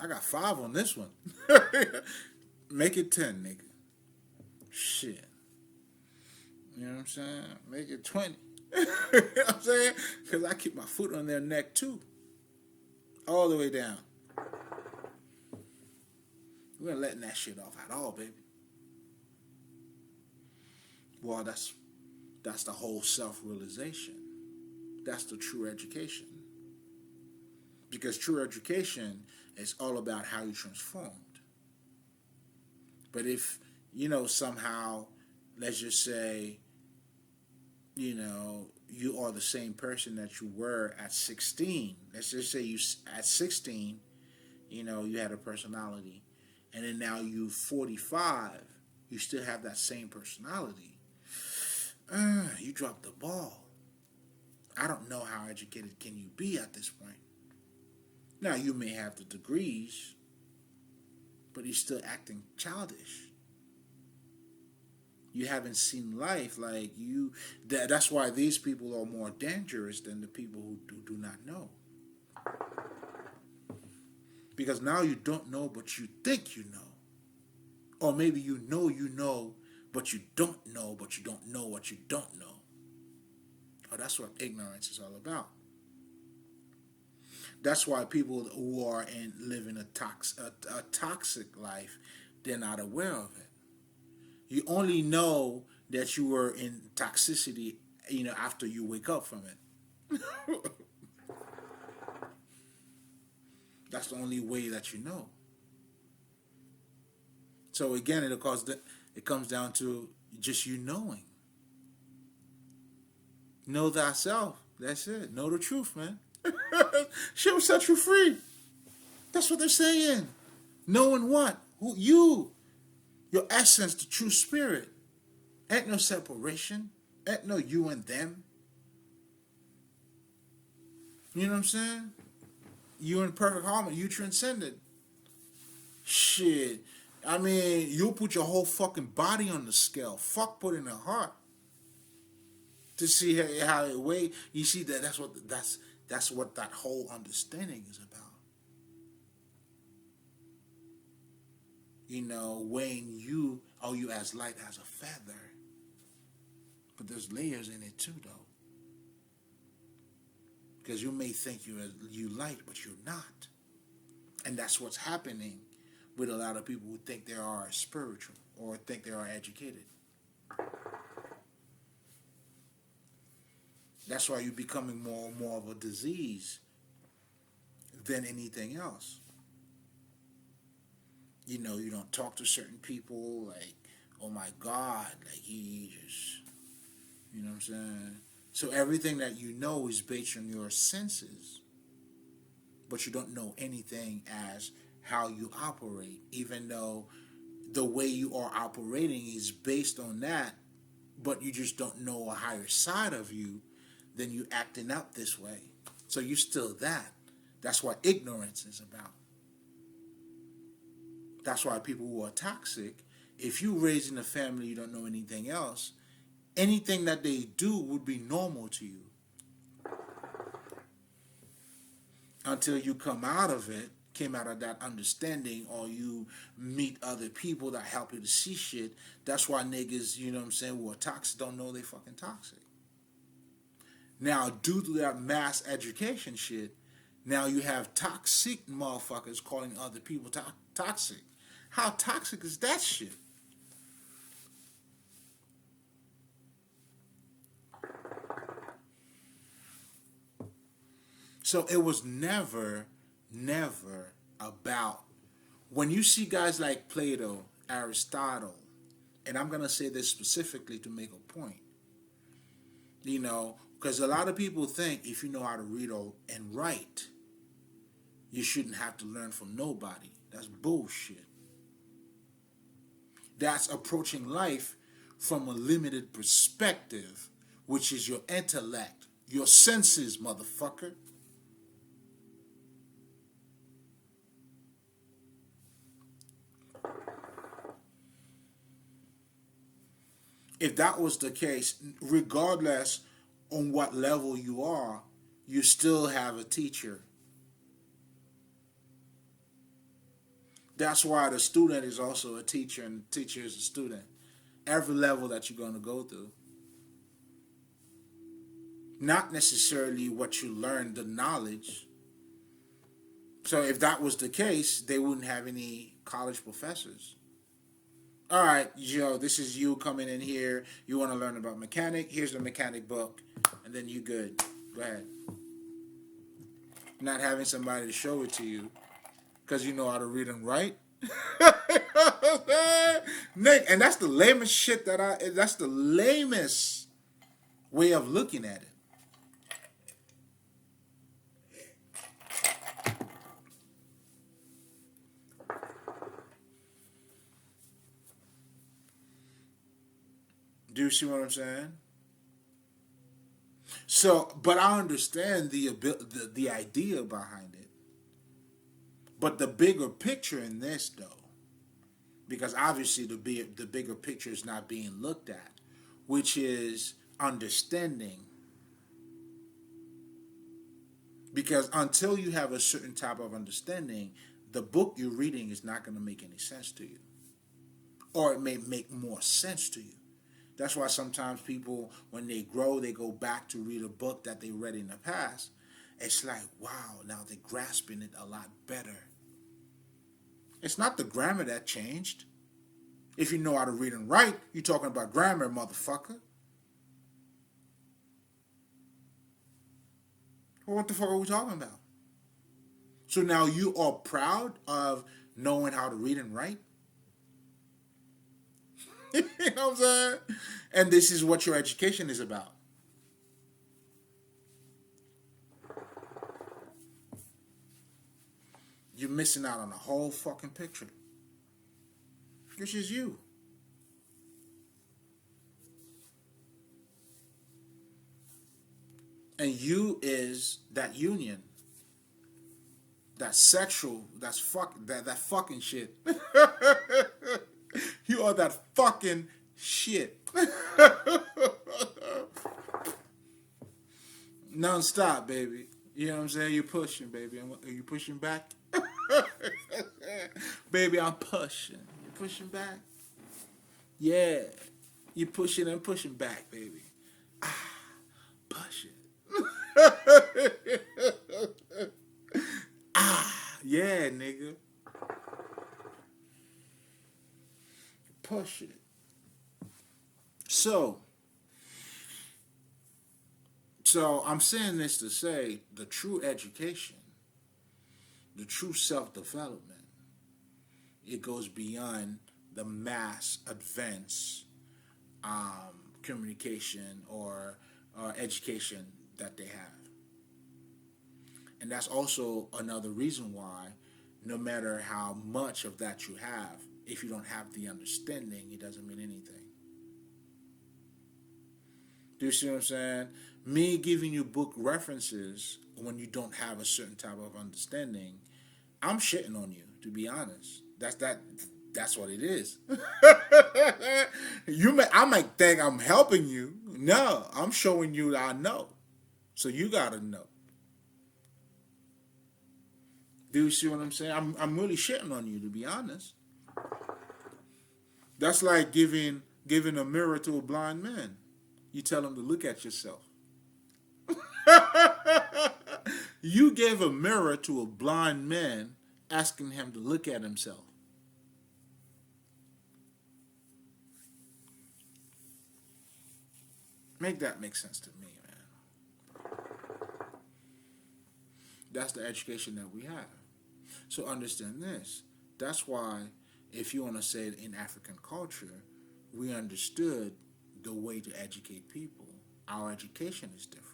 I got 5 on this one. Make it 10, nigga. Shit. You know what I'm saying? Make it 20. You know what I'm saying? Because I keep my foot on their neck too. All the way down. We ain't letting that shit off at all, baby. Well, that's the whole self-realization. That's the true education. Because true education is all about how you're transformed. But if, somehow, let's just say, you are the same person that you were at 16. Let's just say you at 16, you had a personality. And then now you 45, you still have that same personality. You dropped the ball. I don't know how educated can you be at this point. Now, you may have the degrees, but you're still acting childish. You haven't seen life like you. That's why these people are more dangerous than the people who do not know. Because now you don't know, but you think you know. Or maybe you know, but you don't know, but you don't know what you don't know. Oh, that's what ignorance is all about. That's why people who are living a toxic life, they're not aware of it. You only know that you were in toxicity, after you wake up from it. That's the only way that you know. So again, it comes down to just you knowing. Know thyself. That's it. Know the truth, man. Shit will set you free. That's what they're saying. Knowing what? Who you. Your essence, the true spirit. Ain't no separation. Ain't no you and them. You know what I'm saying? You in perfect harmony. You transcended. Shit. I mean, you'll put your whole fucking body on the scale. Fuck putting a heart. To see how it weighs. You see that's what that whole understanding is about. Weighing you as light as a feather. But there's layers in it too, though. Because you may think you light, but you're not. And that's what's happening with a lot of people who think they are spiritual or think they are educated. That's why you're becoming more and more of a disease than anything else. You don't talk to certain people like, oh my God, like he just, you know what I'm saying? So everything that you know is based on your senses, but you don't know anything as how you operate, even though the way you are operating is based on that, but you just don't know a higher side of you, then you acting up this way. So you're still that. That's what ignorance is about. That's why people who are toxic, if you raise in a family you don't know anything else, anything that they do would be normal to you. Until you came out of that understanding, or you meet other people that help you to see shit. That's why niggas, who are toxic don't know they fucking toxic. Now, due to that mass education shit, now you have toxic motherfuckers calling other people toxic. How toxic is that shit? So it was never about, when you see guys like Plato, Aristotle, and I'm going to say this specifically to make a point, because a lot of people think if you know how to read and write, you shouldn't have to learn from nobody. That's bullshit. That's approaching life from a limited perspective, which is your intellect, Your senses, motherfucker. If that was the case, regardless on what level you are, you still have a teacher. That's why the student is also a teacher and the teacher is a student. Every level that you're going to go through. Not necessarily what you learn, the knowledge. So if that was the case, they wouldn't have any college professors. All right, Joe, this is you coming in here. You want to learn about mechanic. Here's the mechanic book. And then you good. Go ahead. Not having somebody to show it to you because you know how to read and write. Nick, and that's the lamest shit that's the lamest way of looking at it. Do you see what I'm saying? So, but I understand the idea behind it. But the bigger picture in this, though, because obviously the bigger picture is not being looked at, which is understanding. Because until you have a certain type of understanding, the book you're reading is not going to make any sense to you. Or it may make more sense to you. That's why sometimes people, when they grow, they go back to read a book that they read in the past. It's like, wow, now they're grasping it a lot better. It's not the grammar that changed. If you know how to read and write, you're talking about grammar, motherfucker. Well, what the fuck are we talking about? So now you are proud of knowing how to read and write? You know what I'm saying? And this is what your education is about. You're missing out on the whole fucking picture. Which is you. And you is that union. That sexual, that fucking shit. You are that fucking shit. Non-stop, baby. You know what I'm saying? You're pushing, baby. Are you pushing back? Baby, I'm pushing. You pushing back? Yeah. You pushing and pushing back, baby. Push it. Yeah, nigga. Push it. So I'm saying this to say the true education, the true self-development, it goes beyond the mass advance communication or education that they have. And that's also another reason why no matter how much of that you have, if you don't have the understanding, it doesn't mean anything. Do you see what I'm saying? Me giving you book references when you don't have a certain type of understanding, I'm shitting on you, to be honest. That's what it is. I might think I'm helping you. No, I'm showing you that I know. So you gotta know. Do you see what I'm saying? I'm really shitting on you, to be honest. That's like giving a mirror to a blind man. You tell him to look at yourself. You gave a mirror to a blind man, asking him to look at himself. Make that make sense to me, man. That's the education that we have. So understand this. That's why, if you want to say it in African culture, we understood the way to educate people. Our education is different.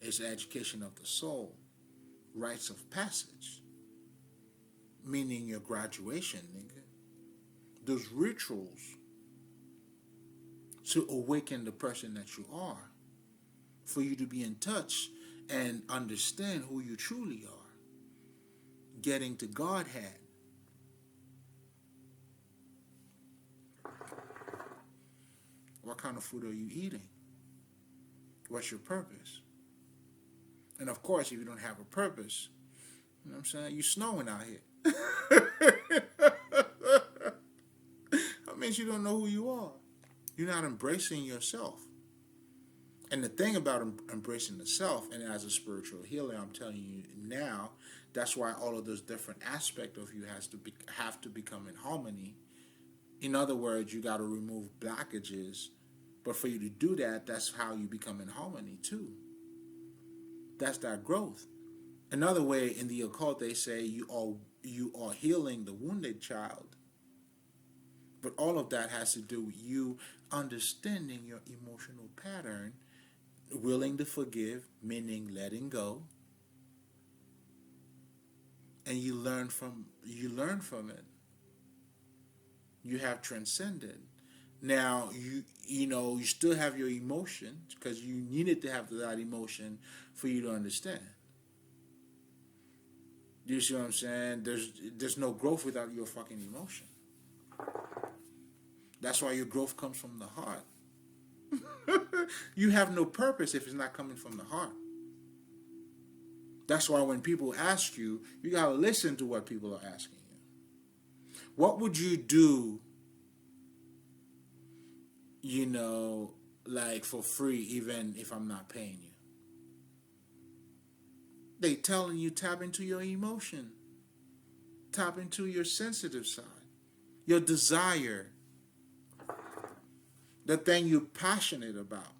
It's the education of the soul, rites of passage, meaning your graduation, nigga. Those rituals to awaken the person that you are for you to be in touch and understand who you truly are. Getting to Godhead. What kind of food are you eating? What's your purpose? And of course, if you don't have a purpose, you know what I'm saying, you're snowing out here. That means you don't know who you are. You're not embracing yourself. And the thing about embracing the self, and as a spiritual healer, I'm telling you now, that's why all of those different aspects of you have to become in harmony. In other words, you got to remove blockages. But for you to do that, that's how you become in harmony too. That's that growth. Another way in the occult, they say you are healing the wounded child. But all of that has to do with you understanding your emotional pattern, willing to forgive, meaning letting go, and you learn from it. You have transcended. Now you still have your emotions because you needed to have that emotion for you to understand. Do you see what I'm saying? There's no growth without your fucking emotion. That's why your growth comes from the heart. You have no purpose if it's not coming from the heart. That's why when people ask you, you got to listen to what people are asking you. What would you do, like for free, even if I'm not paying you? They telling you tap into your emotion. Tap into your sensitive side. Your desire. The thing you're passionate about.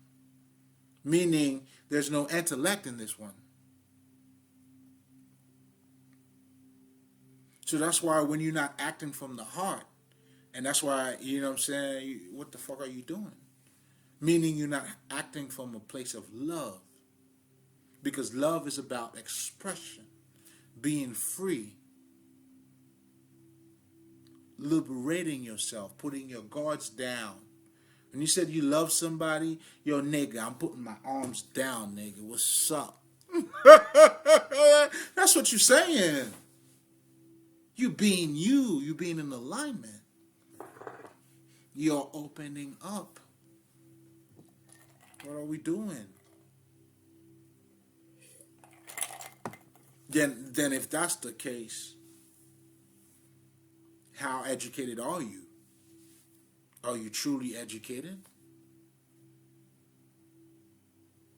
Meaning there's no intellect in this one. So that's why when you're not acting from the heart, and that's why, what I'm saying, what the fuck are you doing? Meaning you're not acting from a place of love. Because love is about expression, being free, liberating yourself, putting your guards down. When you said you love somebody, yo, nigga, I'm putting my arms down, nigga. What's up? That's what you're saying. You being you being in alignment. You're opening up. What are we doing? Then if that's the case, how educated are you? Are you truly educated?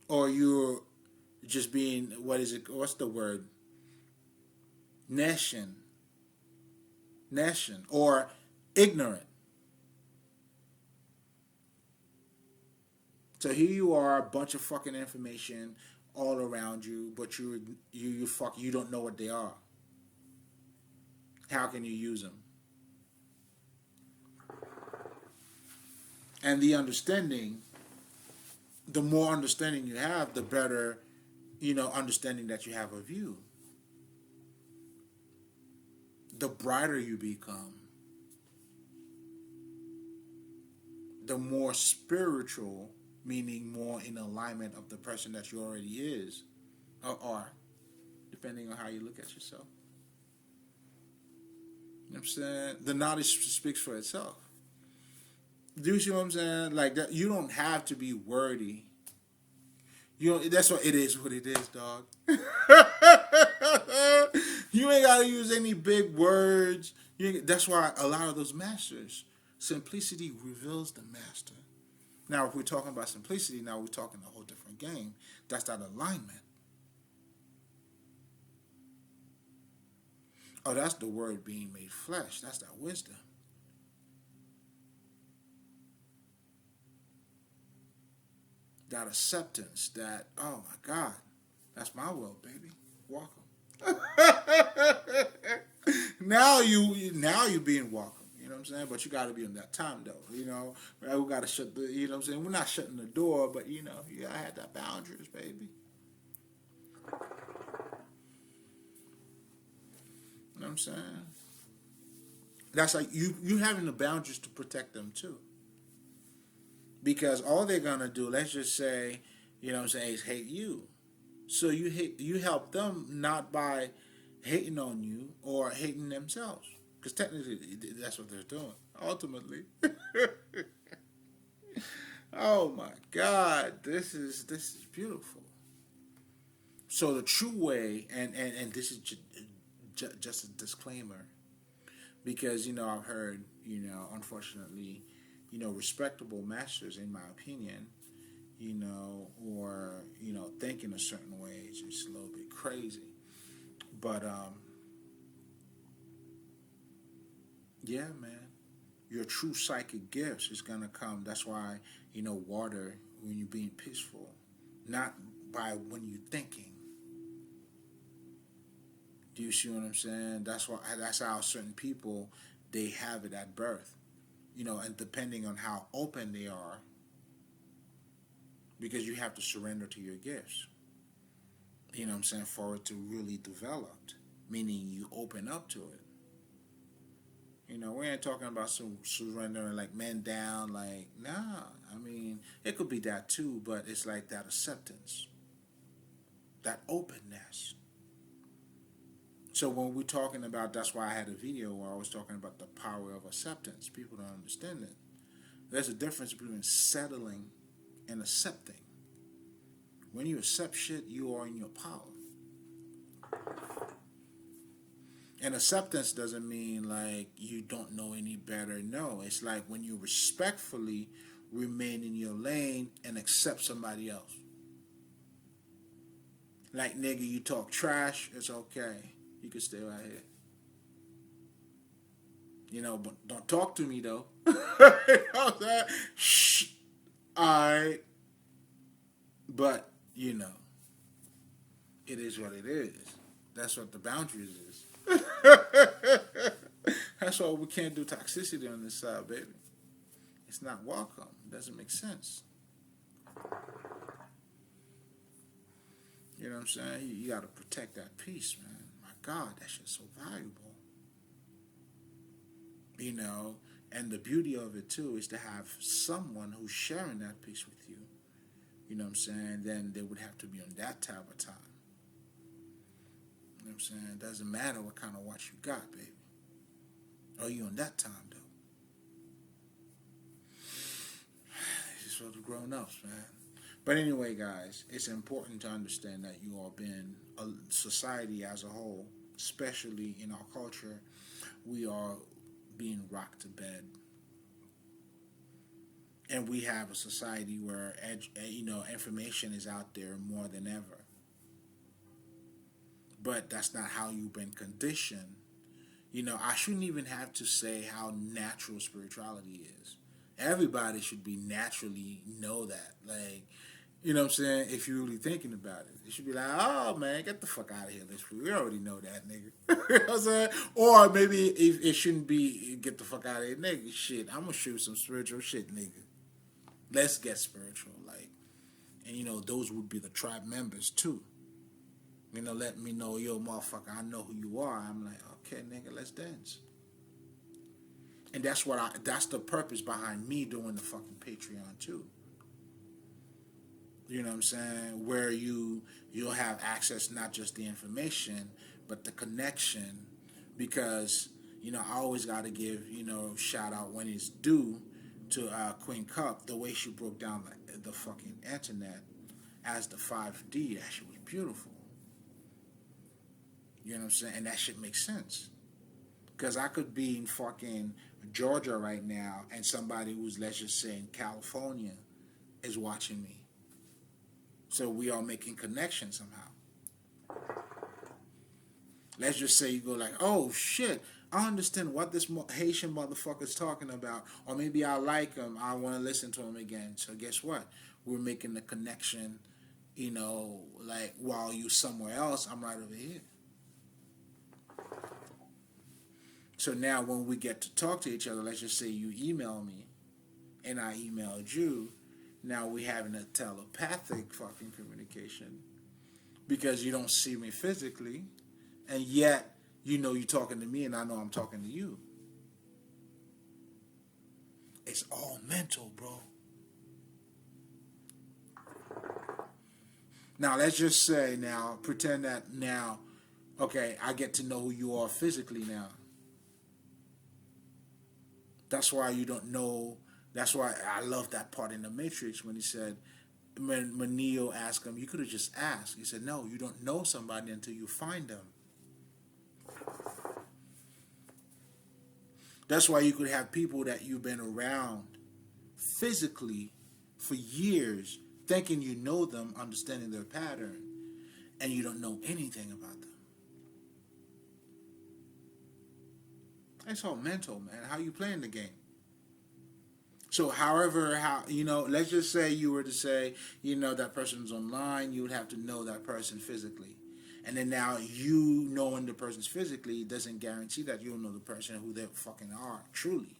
Or you're just being, what's the word? Nation, or ignorant. So here you are, a bunch of fucking information all around you, but you don't know what they are. How can you use them? And the understanding, the more understanding you have, the better, understanding that you have of you. The brighter you become. The more spiritual, meaning more in alignment of the person that you already is or are, depending on how you look at yourself. You know what I'm saying? The knowledge speaks for itself. Do you see what I'm saying? Like that, you don't have to be wordy. That's what it is. What it is, dog. You ain't gotta use any big words. That's why a lot of those masters, simplicity reveals the master. Now, if we're talking about simplicity, now we're talking a whole different game. That's that alignment. Oh, that's the word being made flesh. That's that wisdom. That acceptance, that, oh my God, that's my world, baby. Welcome. Now you being welcome. You know what I'm saying? But you got to be on that time, though. We got to shut the, you know what I'm saying? We're not shutting the door, but, you got to have that boundaries, baby. You know what I'm saying? That's like you having the boundaries to protect them, too. Because all they're going to do, let's just say, You know what I'm saying? Is hate you. So you help them not by hating on you or hating themselves, because technically that's what they're doing. Ultimately, oh my God, this is beautiful. So the true way, and this is just a disclaimer, because I've heard unfortunately respectable masters, in my opinion, or thinking a certain way is just a little bit crazy. But yeah, man, your true psychic gifts is gonna come. That's why water when you're being peaceful, not by when you're thinking. Do you see what I'm saying? That's how certain people, they have it at birth. And depending on how open they are, because you have to surrender to your gifts. You know what I'm saying? For it to really develop, meaning you open up to it. We ain't talking about surrendering like men down, like, nah. I mean, it could be that too, but it's like that acceptance, that openness. So when we're talking about, that's why I had a video where I was talking about the power of acceptance. People don't understand it. There's a difference between settling and accepting. When you accept shit, you are in your power. And acceptance doesn't mean like you don't know any better. No, it's like when you respectfully remain in your lane and accept somebody else. Like, nigga, you talk trash, it's okay. You can stay right here. But don't talk to me though. You know what I'm saying? Shh. Alright. But, it is what it is. That's what the boundaries is. That's why we can't do toxicity on this side, baby. It's not welcome. It doesn't make sense. You know what I'm saying? You got to protect that peace, man. My God, that shit's so valuable. And the beauty of it too is to have someone who's sharing that peace with you. You know what I'm saying? Then they would have to be on that type of time. You know what I'm saying? It doesn't matter what kind of watch you got, baby. Are you on that time, though? This is for the grown-ups, man. But anyway, guys, it's important to understand that you are being, society as a whole, especially in our culture, we are being rocked to bed. And we have a society where, information is out there more than ever. But that's not how you've been conditioned. I shouldn't even have to say how natural spirituality is. Everybody should be naturally know that. Like, you know what I'm saying? If you're really thinking about it, it should be like, oh man, get the fuck out of here. We already know that, nigga. You know what I'm saying? Or maybe it shouldn't be get the fuck out of here, nigga. Shit, I'm gonna shoot some spiritual shit, nigga. Let's get spiritual, like, and those would be the tribe members too. Let me know, yo, motherfucker, I know who you are. I'm like, okay, nigga, let's dance. And that's the purpose behind me doing the fucking Patreon too. You know what I'm saying? Where you'll have access, not just the information, but the connection. Because, I always got to give, shout out when it's due to Queen Cup, the way she broke down the fucking internet as the 5D. That shit was beautiful. You know what I'm saying? And that shit makes sense. Because I could be in fucking Georgia right now and somebody who's, let's just say, in California is watching me. So we are making connections somehow. Let's just say you go like, oh shit, I understand what this Haitian motherfucker's talking about. Or maybe I like him, I want to listen to him again. So guess what? We're making the connection, like while you somewhere else, I'm right over here. So now when we get to talk to each other, let's just say you email me and I emailed you. Now we having a telepathic fucking communication because you don't see me physically, and yet you're talking to me and I know I'm talking to you. It's all mental, bro. Now, let's just say now, pretend that now, okay, I get to know who you are physically now. That's why you don't know. That's why I love that part in the Matrix when he said, when Neo asked him, you could have just asked. He said, no, you don't know somebody until you find them. That's why you could have people that you've been around physically for years, thinking you know them, understanding their pattern, and you don't know anything about them. It's all mental, man. How you playing the game? So, however, let's just say you were to say, that person's online, you would have to know that person physically. And then now you knowing the person's physically doesn't guarantee that you'll know the person who they fucking are, truly.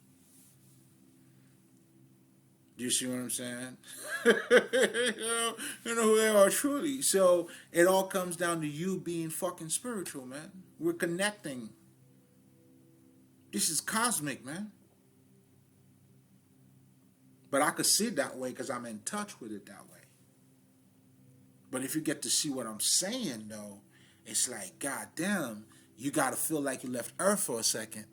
Do you see what I'm saying? You know who they are, truly. So it all comes down to you being fucking spiritual, man. We're connecting. This is cosmic, man. But I could see it that way because I'm in touch with it that way. But if you get to see what I'm saying, though, it's like, goddamn, you got to feel like you left Earth for a second.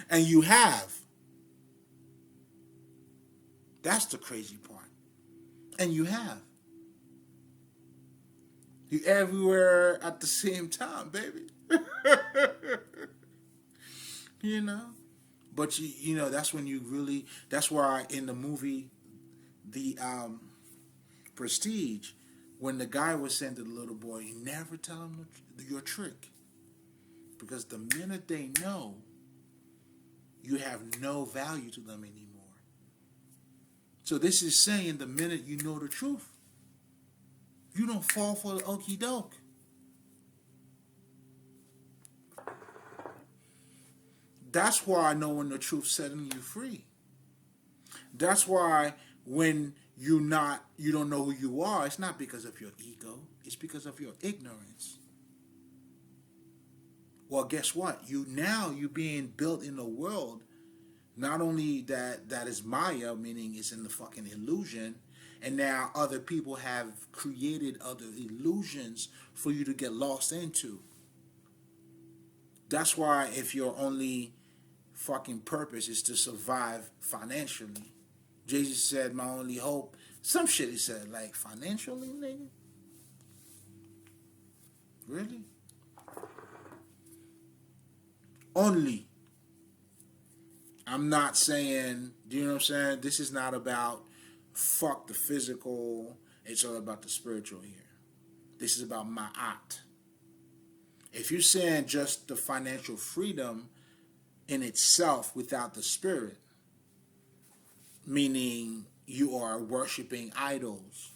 And you have. That's the crazy part. And you have. You're everywhere at the same time, baby. But that's when you really, that's why in the movie, the Prestige, when the guy was saying to the little boy, you never tell him your trick. Because the minute they know, you have no value to them anymore. So this is saying the minute you know the truth, you don't fall for the okie doke. That's why knowing the truth setting you free. That's why when you don't know who you are, it's not because of your ego, it's because of your ignorance. Well, guess what? You're being built in a world, not only that is Maya, meaning it's in the fucking illusion, and now other people have created other illusions for you to get lost into. That's why if your only fucking purpose is to survive financially, Jesus said, my only hope, some shit he said, like, financially, nigga? Really? Only. I'm not saying, do you know what I'm saying? This is not about fuck the physical. It's all about the spiritual here. This is about ma'at. If you're saying just the financial freedom in itself without the spirit, meaning you are worshiping idols,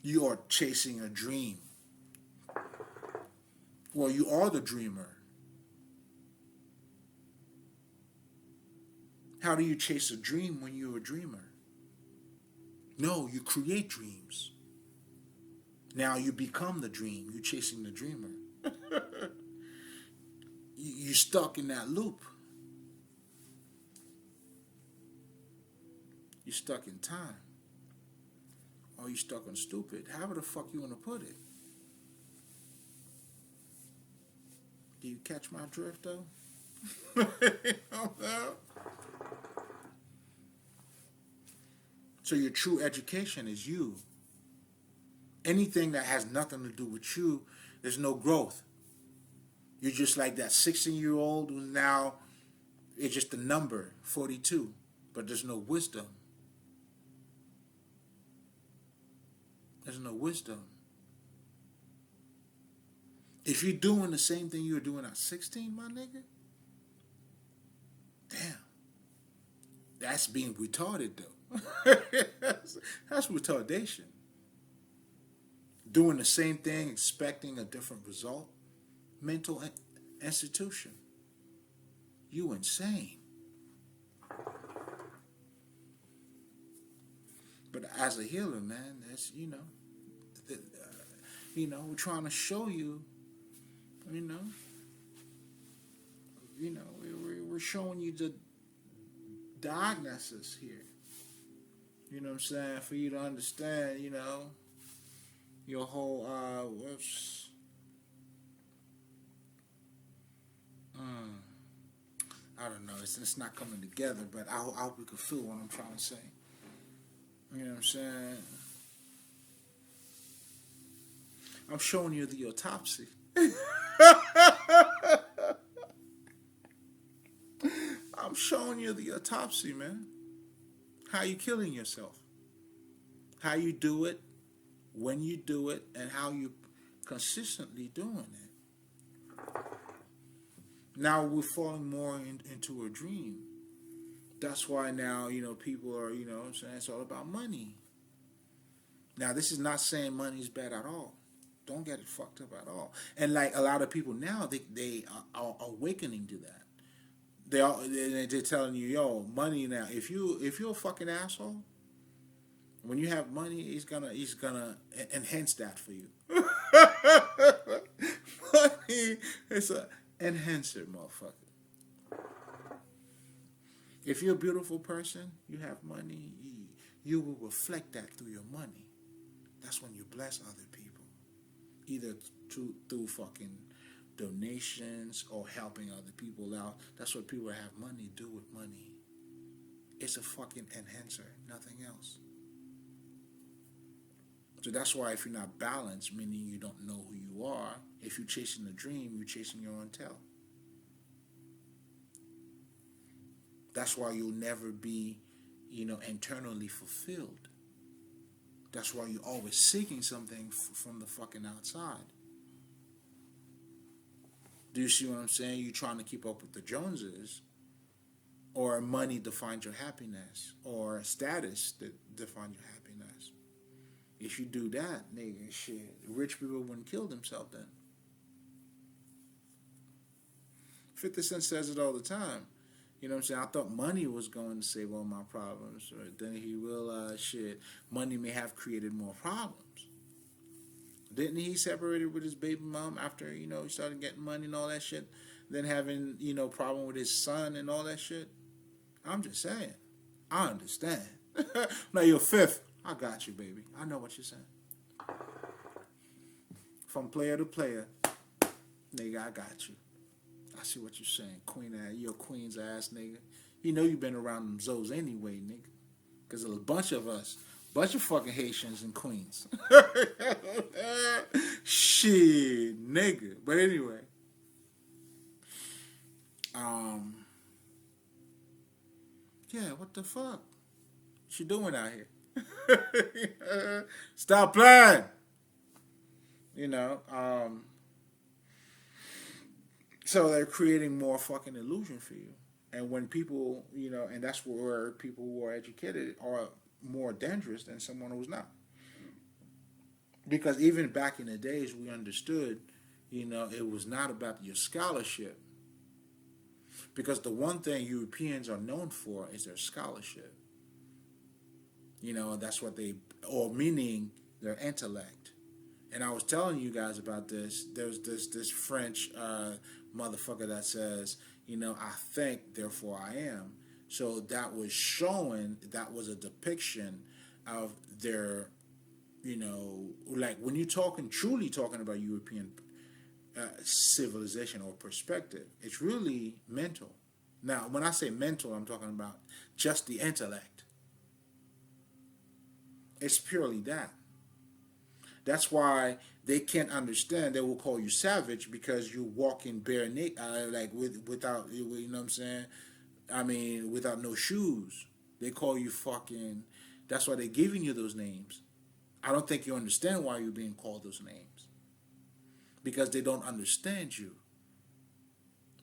you are chasing a dream. Well, you are the dreamer. How do you chase a dream when you're a dreamer? No, you create dreams. Now you become the dream. You're chasing the dreamer. You're stuck in that loop. You're stuck in time. Or you're stuck on stupid. However the fuck you want to put it. Do you catch my drift, though? So your true education is you. Anything that has nothing to do with you, there's no growth. You're just like that 16-year-old who's now, it's just a number, 42, but there's no wisdom. There's no wisdom. If you're doing the same thing you were doing at 16, my nigga, damn. That's being retarded, though. That's retardation. Doing the same thing, expecting a different result. Mental institution. You insane. But as a healer, man, that's, we're trying to show you, we're showing you the diagnosis here. You know what I'm saying? For you to understand, your whole I don't know. It's not coming together, but I hope you can feel what I'm trying to say. You know what I'm saying? I'm showing you the autopsy. I'm showing you the autopsy, man. How you killing yourself. How you do it, when you do it, and how you consistently doing it. Now we're falling more into a dream. That's why now, people are, what I'm saying, it's all about money. Now, this is not saying money is bad at all. Don't get it fucked up at all. And like a lot of people now, they are awakening to that. They're telling you, yo, money now. If you're a fucking asshole, when you have money, he's gonna enhance that for you. Money is a enhancer, motherfucker. If you're a beautiful person, you have money, you will reflect that through your money. That's when you bless other people, either through fucking donations or helping other people out. That's what people that have money do with money. It's a fucking enhancer, nothing else. So that's why if you're not balanced, meaning you don't know who you are, if you're chasing a dream, you're chasing your own tail. That's why you'll never be, internally fulfilled. That's why you're always seeking something from the fucking outside. Do you see what I'm saying? You're trying to keep up with the Joneses, or money defines your happiness, or status that defines your happiness. If you do that, nigga, shit, rich people wouldn't kill themselves then. 50 Cent says it all the time. You know what I'm saying? I thought money was going to save all my problems. Or then he realized, shit, money may have created more problems. Didn't he separated with his baby mom after, he started getting money and all that shit? Then having, problem with his son and all that shit? I'm just saying. I understand. Now you're fifth. I got you, baby. I know what you're saying. From player to player, nigga, I got you. I see what you're saying, queen ass. You're a queen's ass, nigga. You know you've been around them zoes anyway, nigga. Because there's a bunch of us. Bunch of fucking Haitians and Queens. Shit, nigga. But anyway. Yeah, what the fuck? What you doing out here? Stop playing. So they're creating more fucking illusion for you. And when people, and that's where people who are educated are more dangerous than someone who's not. Because even back in the days, we understood, it was not about your scholarship. Because the one thing Europeans are known for is their scholarship. That's what or meaning their intellect. And I was telling you guys about this. There's this French motherfucker that says, I think, therefore I am. So that was showing, that was a depiction of their, like when you're truly talking about European civilization or perspective, it's really mental. Now, when I say mental, I'm talking about just the intellect. It's purely that. That's why they can't understand. They will call you savage because you walk in bare naked, without, you know what I'm saying? I mean, without no shoes. They call you fucking. That's why they're giving you those names. I don't think you understand why you're being called those names. Because they don't understand you.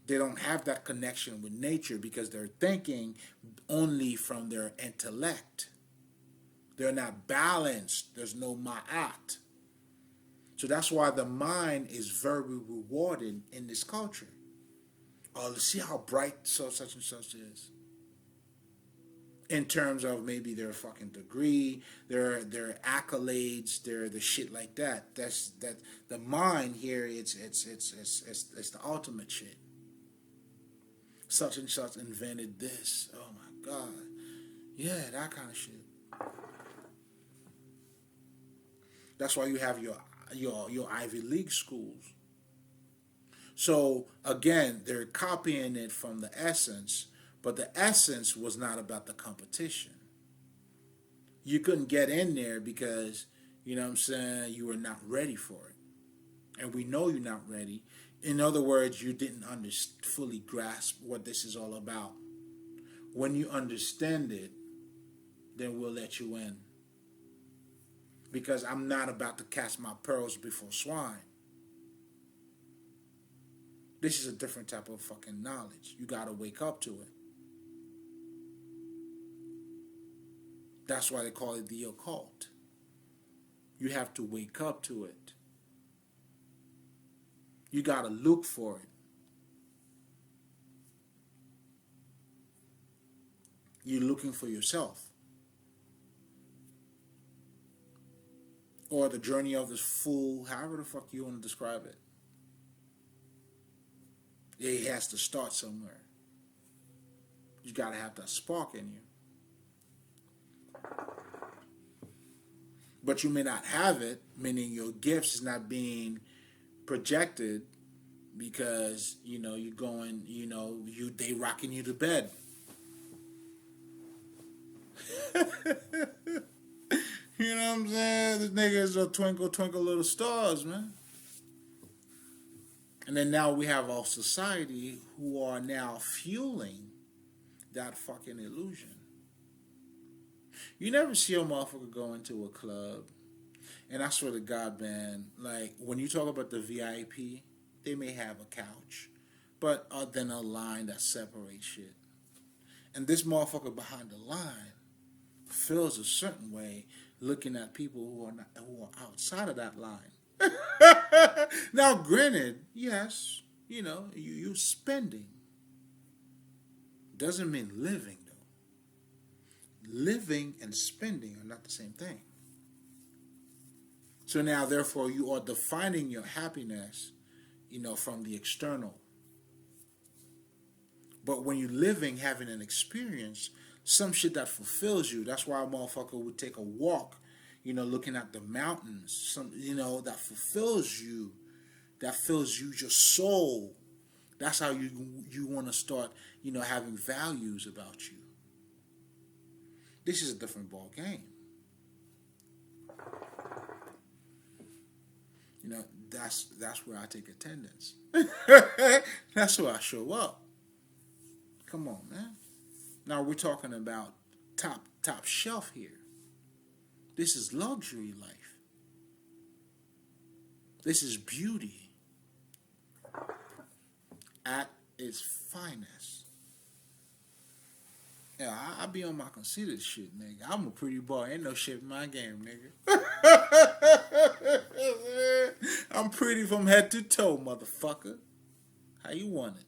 They don't have that connection with nature because they're thinking only from their intellect. They're not balanced. There's no ma'at. So that's why the mind is very rewarded in this culture. Oh, see how bright such and such is. In terms of maybe their fucking degree, their accolades, their the shit like that. That's the mind here. It's the ultimate shit. such and such invented this. Oh my God. Yeah, that kind of shit. That's why you have your Ivy League schools. So again, they're copying it from the essence, but the essence was not about the competition. You couldn't get in there because, you know what I'm saying, you were not ready for it. And we know you're not ready. In other words, you didn't fully grasp what this is all about. When you understand it, then we'll let you in. Because I'm not about to cast my pearls before swine. This is a different type of fucking knowledge. You gotta wake up to it. That's why they call it the occult. You have to wake up to it. You gotta look for it. You're looking for yourself. Or the journey of this fool, however the fuck you want to describe it. It has to start somewhere. You gotta have that spark in you. But you may not have it, meaning your gifts is not being projected because, you know, you're going, you know, they rocking you to bed. You know what I'm saying? This nigga is a twinkle, twinkle little stars, man. And then now we have our society who are now fueling that fucking illusion. You never see a motherfucker go into a club, and I swear to God, man, like, when you talk about the VIP, they may have a couch, but then a line that separates shit. And this motherfucker behind the line feels a certain way looking at people who are outside of that line. Now, granted, yes, you know, you spending doesn't mean living, though. Living and spending are not the same thing. So now, therefore, you are defining your happiness, you know, from the external. But when you're living, having an experience, some shit that fulfills you. That's why a motherfucker would take a walk, you know, looking at the mountains. Some, you know, that fulfills you. That fills you, your soul. That's how you want to start, you know, having values about you. This is a different ball game. You know, that's where I take attendance. That's where I show up. Come on, man. Now we're talking about top shelf here. This is luxury life. This is beauty at its finest. Yeah, I be on my conceited shit, nigga. I'm a pretty boy. Ain't no shit in my game, nigga. I'm pretty from head to toe, motherfucker. How you want it?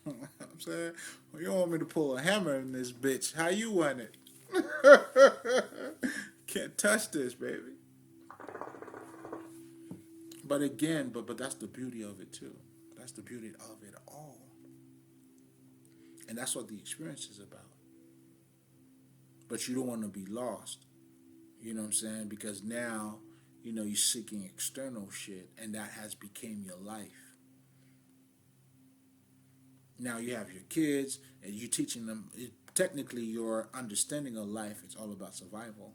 I'm saying, well, you don't want me to pull a hammer in this bitch. How you want it? Can't touch this, baby. But again, but that's the beauty of it too. That's the beauty of it all. And that's what the experience is about. But you don't want to be lost. You know what I'm saying? Because now, you know, you're seeking external shit, and that has become your life. Now you have your kids, and you're teaching them. Technically, your understanding of life is all about survival.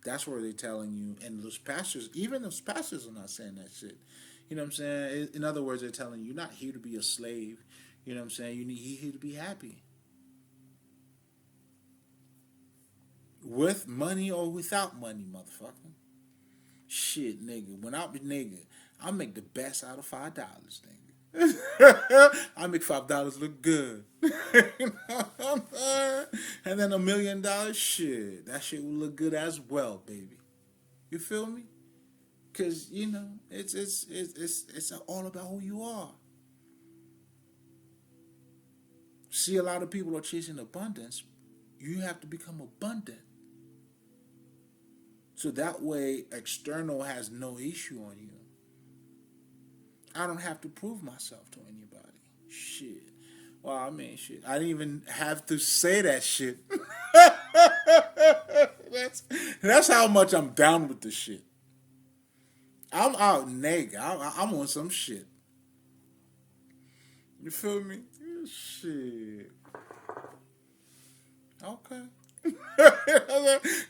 That's where they're telling you, and those pastors, even those pastors are not saying that shit. You know what I'm saying? In other words, they're telling you, you're not here to be a slave. You know what I'm saying? You're here to be happy. With money or without money, motherfucker. Shit, nigga. When I make the best out of $5, nigga. I make $5 look good. You know what I'm saying? And then $1 million, shit. That shit will look good as well, baby. You feel me? Cause you know it's all about who you are. See, a lot of people are chasing abundance. You have to become abundant. So that way, external has no issue on you. I don't have to prove myself to anybody. Shit. Well, I mean, shit. I didn't even have to say that shit. that's that's how much I'm down with the shit. I'm out nigga. I'm on some shit. You feel me? Shit. Okay.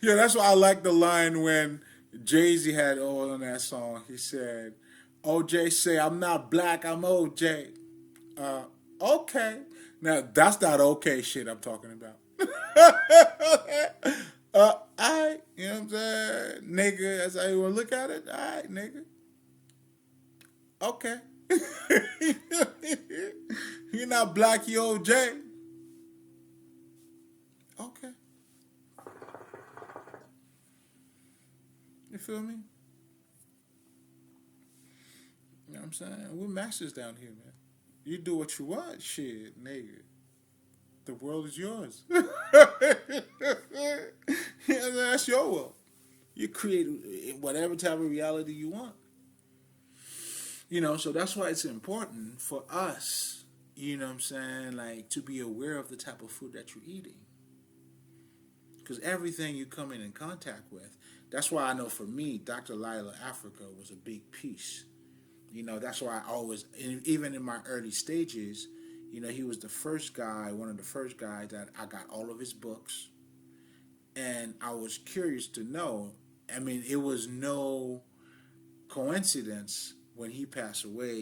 Yeah, that's why I like the line when Jay-Z had all on that song. He said, OJ say, I'm not black, I'm OJ. Uh, okay. Now, that's not okay shit I'm talking about. Alright, you know what I'm saying? Nigga, that's how you want to look at it? Alright, nigga. Okay. You're not black, you OJ. Okay. You feel me? You know what I'm saying? We're masters down here, man. You do what you want, shit, nigga. The world is yours. Yeah, that's your world. You create whatever type of reality you want. You know, so that's why it's important for us, you know what I'm saying, like to be aware of the type of food that you're eating. Because everything you come in contact with, that's why I know for me, Dr. Lila Africa was a big piece. You know, that's why I always, even in my early stages, you know, he was the first guy, one of the first guys that I got all of his books. And I was curious to know. I mean, it was no coincidence when he passed away.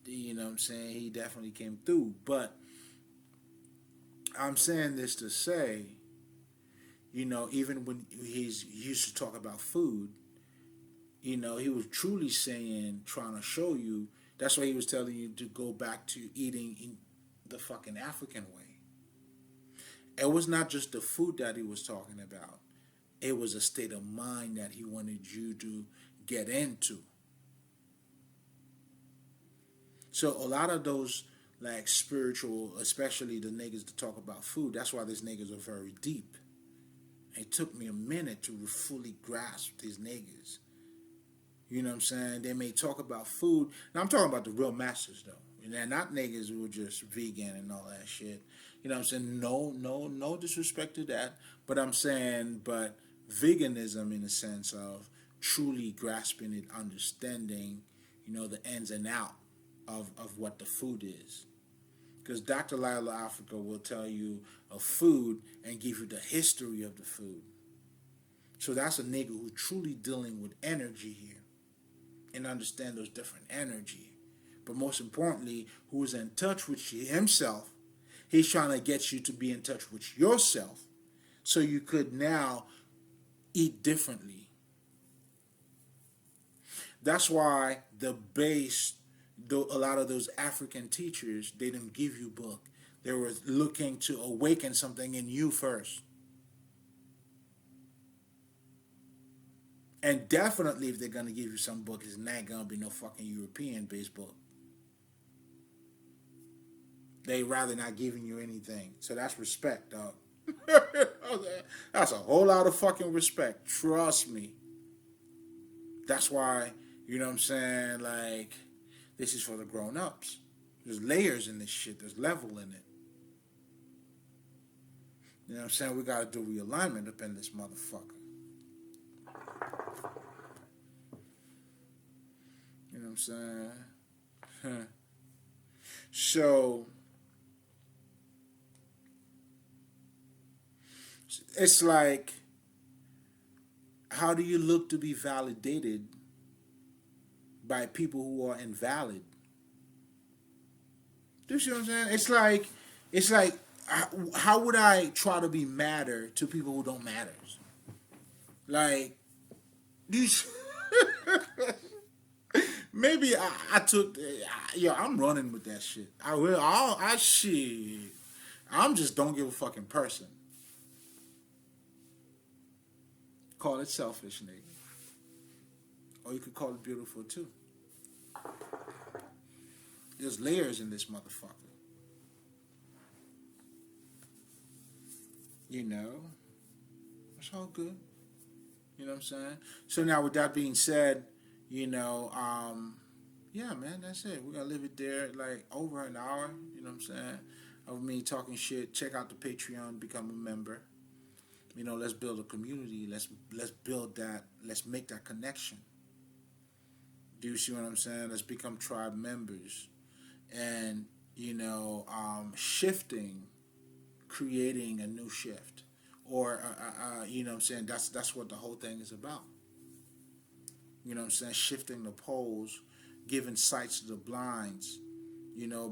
You know what I'm saying, he definitely came through. But I'm saying this to say, you know, even when he used to talk about food, you know, he was truly saying, trying to show you. That's why he was telling you to go back to eating in the fucking African way. It was not just the food that he was talking about. It was a state of mind that he wanted you to get into. So a lot of those like spiritual, especially the niggas that talk about food, that's why these niggas are very deep. It took me a minute to fully grasp these niggas. You know what I'm saying? They may talk about food. Now I'm talking about the real masters though. And they're not niggas who are just vegan and all that shit. You know what I'm saying? No disrespect to that. But I'm saying, but veganism in the sense of truly grasping it, understanding, you know, the ins and out of what the food is. Because Dr. Lila Africa will tell you of food and give you the history of the food. So that's a nigga who's truly dealing with energy here and understand those different energy. But most importantly, who is in touch with himself. He's trying to get you to be in touch with yourself so you could now eat differently. That's why the base, a lot of those African teachers, they didn't give you book. They were looking to awaken something in you first. And definitely, if they're gonna give you some book, it's not gonna be no fucking European-based book. They rather not giving you anything. So that's respect, dog. That's a whole lot of fucking respect. Trust me. That's why, you know what I'm saying, like, this is for the grown-ups. There's layers in this shit. There's level in it. You know what I'm saying? We gotta do realignment up in this motherfucker. You know what I'm saying? So it's like, how do you look to be validated by people who are invalid? Do you see what I'm saying? It's like, how would I try to be matter to people who don't matter? Like, these. Maybe I took, yo, I'm running with that shit. I will, shit. I'm just don't give a fucking person. Call it selfish, nigga. Or you could call it beautiful too. There's layers in this motherfucker. You know? It's all good. You know what I'm saying? So now with that being said, you know, Yeah, man, that's it. We're gonna leave it there like over an hour, you know what I'm saying? Of me talking shit. Check out the Patreon, become a member. You know, let's build a community. Let's build that. Let's make that connection. Do you see what I'm saying? Let's become tribe members, and shifting, creating a new shift, or you know what I'm saying. That's what the whole thing is about. You know what I'm saying? Shifting the poles, giving sights to the blinds,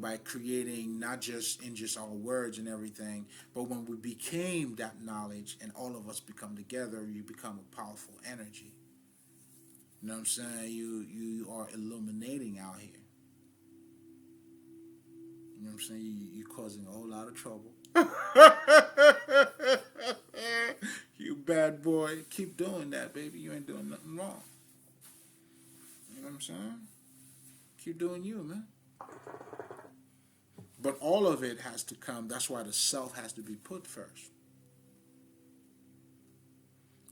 by creating not just in just our words and everything, but when we became that knowledge and all of us become together, you become a powerful energy. You know what I'm saying? You are illuminating out here. You know what I'm saying? You're causing a whole lot of trouble. You bad boy. Keep doing that, baby. You ain't doing nothing wrong. You know what I'm saying? Keep doing you, man. But all of it has to come. That's why the self has to be put first.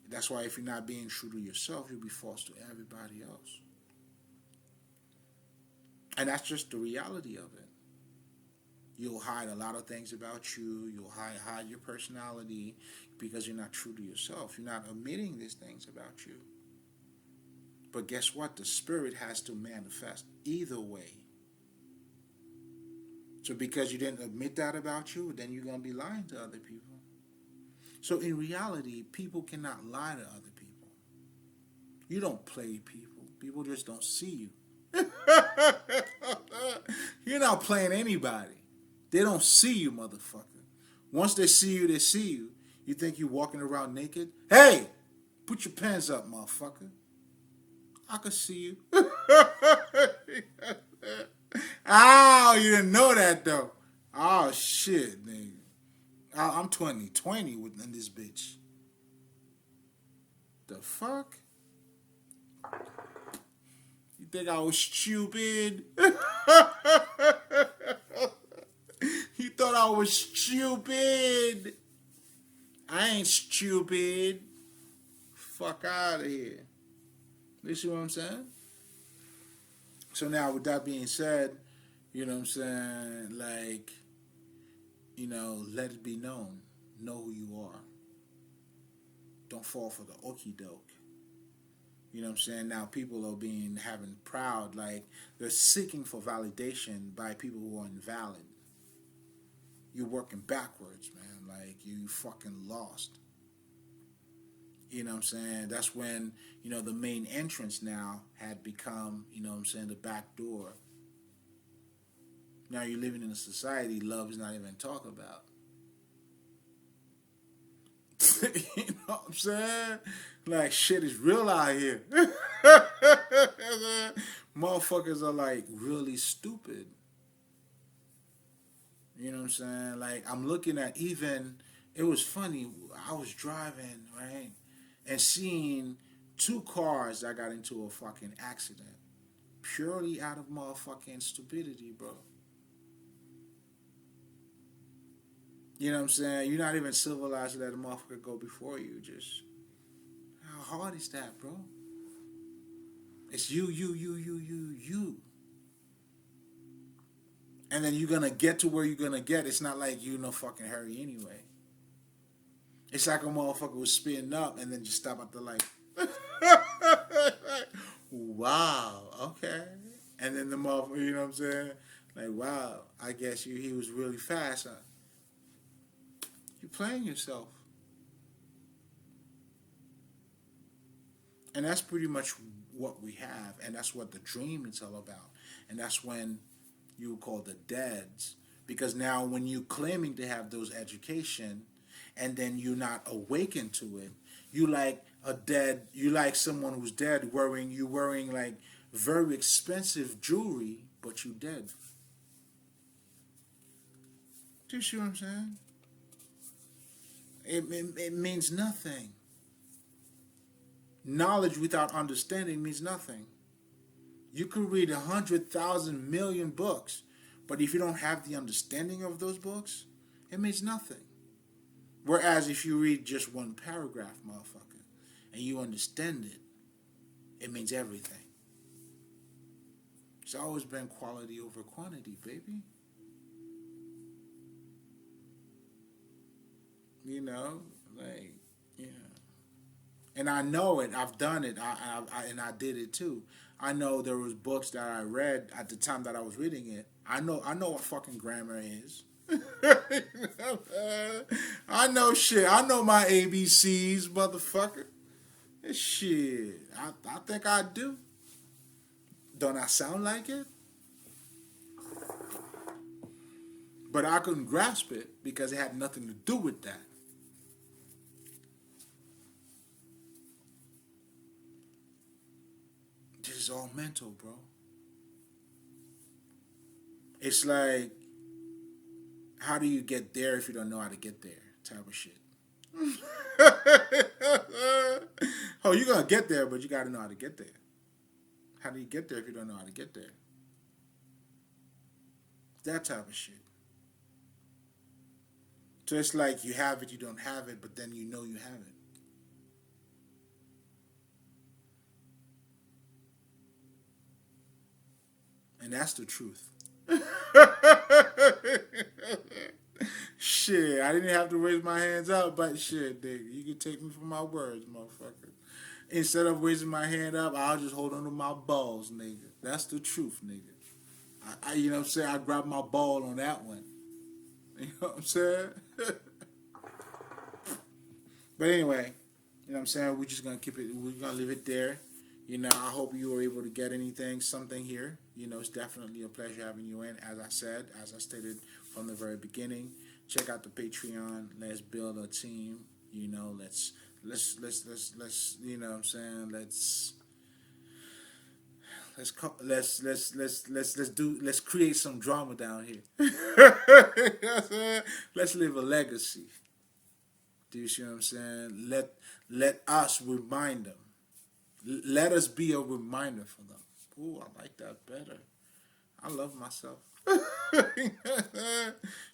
That's why if you're not being true to yourself, you'll be false to everybody else. And that's just the reality of it. You'll hide a lot of things about you. You'll hide your personality because you're not true to yourself. You're not admitting these things about you. But guess what? The spirit has to manifest either way. So because you didn't admit that about you, then you're going to be lying to other people. So in reality, people cannot lie to other people. You don't play people. People just don't see you. You're not playing anybody. They don't see you, motherfucker. Once they see you, they see you. You think you're walking around naked? Hey, put your pants up, motherfucker. I can see you. Oh, you didn't know that, though. Oh, shit, nigga. I'm 2020 in this bitch. The fuck? You think I was stupid? You thought I was stupid? I ain't stupid. Fuck out of here. You see what I'm saying? So now, with that being said, you know what I'm saying? Like, let it be known. Know who you are. Don't fall for the okie doke. You know what I'm saying? Now people are having proud, like they're seeking for validation by people who are invalid. You're working backwards, man. Like you fucking lost. You know what I'm saying? That's when, the main entrance now had become, you know what I'm saying, the back door. Now you're living in a society love is not even talked about. You know what I'm saying? Like shit is real out here. Motherfuckers are like really stupid. You know what I'm saying? Like I'm looking at it was funny. I was driving, right? And seeing two cars that got into a fucking accident. Purely out of motherfucking stupidity, bro. You know what I'm saying? You're not even civilized to let a motherfucker go before you. Just, how hard is that, bro? It's you. And then you're going to get to where you're going to get. It's not like you in no fucking hurry anyway. It's like a motherfucker was speeding up and then just stop at the light. Wow, okay. And then the motherfucker, you know what I'm saying? Like, wow, I guess he was really fast, huh? You're playing yourself. And that's pretty much what we have. And that's what the dream is all about. And that's when you would call the deads. Because now when you're claiming to have those education and then you're not awakened to it, you like you like someone who's dead wearing like very expensive jewelry, but you dead. Do you see what I'm saying? It means nothing. Knowledge without understanding means nothing. You could read 100,000 million books, but if you don't have the understanding of those books, it means nothing. Whereas if you read just one paragraph, motherfucker, and you understand it, it means everything. It's always been quality over quantity, baby. You know, like, yeah. And I know it. I've done it. And I did it too. I know there was books that I read at the time that I was reading it. I know what fucking grammar is. I know shit. I know my ABCs, motherfucker. Shit. I think I do. Don't I sound like it? But I couldn't grasp it because it had nothing to do with that. This is all mental, bro. It's like, how do you get there if you don't know how to get there? Type of shit. Oh, you're gonna get there, but you gotta know how to get there. How do you get there if you don't know how to get there? That type of shit. So it's like you have it, you don't have it, but then you know you have it. And that's the truth. Shit, I didn't have to raise my hands up, but shit, nigga, you can take me for my words, motherfucker. Instead of raising my hand up, I'll just hold on to my balls, nigga. That's the truth, nigga. You know what I'm saying? I grabbed my ball on that one. You know what I'm saying? But anyway, you know what I'm saying? We're just gonna keep it. We're gonna leave it there. You know, I hope you were able to get something here. You know, it's definitely a pleasure having you in. As I said, as I stated from the very beginning, check out the Patreon. Let's build a team. You know, let's. You know what I'm saying? Let's create some drama down here. You know what I'm saying? Let's live a legacy. Do you see what I'm saying? Let us remind them. Let us be a reminder for them. Ooh, I like that better. I love myself.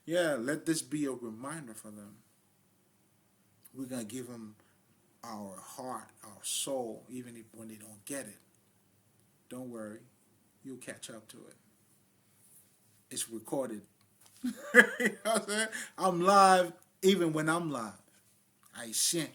Yeah, let this be a reminder for them. We're going to give them our heart, our soul, even if when they don't get it. Don't worry. You'll catch up to it. It's recorded. You know what I'm saying? I'm live even when I'm live. I sent.